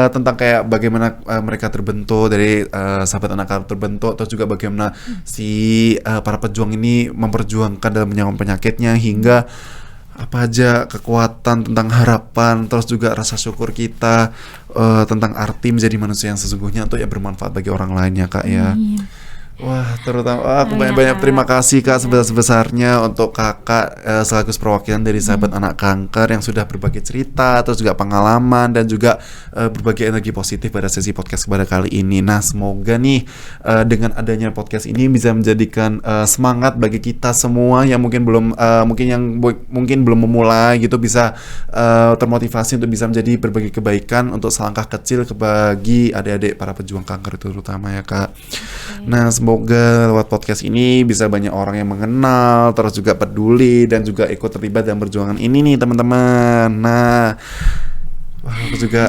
tentang kayak bagaimana mereka terbentuk dari Sahabat Anak Kanker terbentuk, terus juga bagaimana si para pejuang ini memperjuangkan dalam menyelamatkan penyakitnya hingga apa aja kekuatan tentang harapan, terus juga rasa syukur kita tentang arti menjadi manusia yang sesungguhnya untuk yang bermanfaat bagi orang lain ya Kak ya. Wah, terutama aku banyak-banyak terima kasih Kak sebesar-besarnya untuk Kakak selaku perwakilan dari Sahabat Anak Kanker yang sudah berbagi cerita, terus juga pengalaman dan juga berbagi energi positif pada sesi podcast pada kali ini. Nah, semoga nih dengan adanya podcast ini bisa menjadikan semangat bagi kita semua yang mungkin belum memulai gitu bisa termotivasi untuk bisa menjadi berbagi kebaikan untuk selangkah kecil bagi adik-adik para pejuang kanker itu terutama ya Kak. Nah, semoga lewat podcast ini bisa banyak orang yang mengenal, terus juga peduli dan juga ikut terlibat dalam perjuangan ini nih teman-teman. Nah, aku juga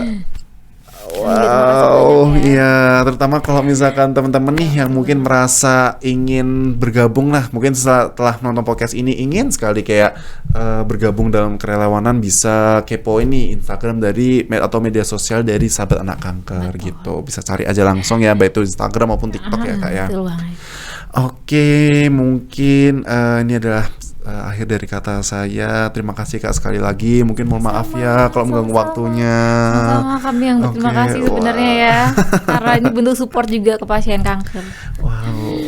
wow, iya, terutama kalau misalkan teman-teman nih yang mungkin merasa ingin bergabung lah, mungkin setelah nonton podcast ini ingin sekali kayak bergabung dalam kerelawanan, bisa kepoin nih Instagram dari atau media sosial dari Sahabat Anak Kanker. Betul. Gitu. Bisa cari aja langsung ya, baik itu Instagram maupun TikTok ya Kak ya. Oke, mungkin ini adalah akhir dari kata saya. Terima kasih Kak sekali lagi. Mungkin mohon maaf ya kalau mengganggu waktunya. Sama kami yang berterima kasih sebenarnya ya. Karena ini bentuk support juga ke pasien kanker.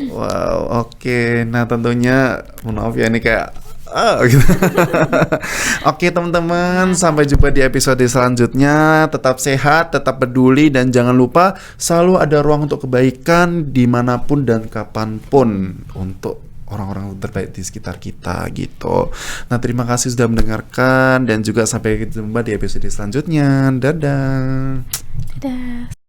Wow, oke. Nah tentunya mohon maaf ya ini kayak gitu. Oke teman-teman, sampai jumpa di episode selanjutnya. Tetap sehat, tetap peduli, dan jangan lupa selalu ada ruang untuk kebaikan dimanapun dan kapanpun untuk orang-orang terbaik di sekitar kita gitu. Nah terima kasih sudah mendengarkan dan juga sampai jumpa di episode selanjutnya. Dadah. Dadah.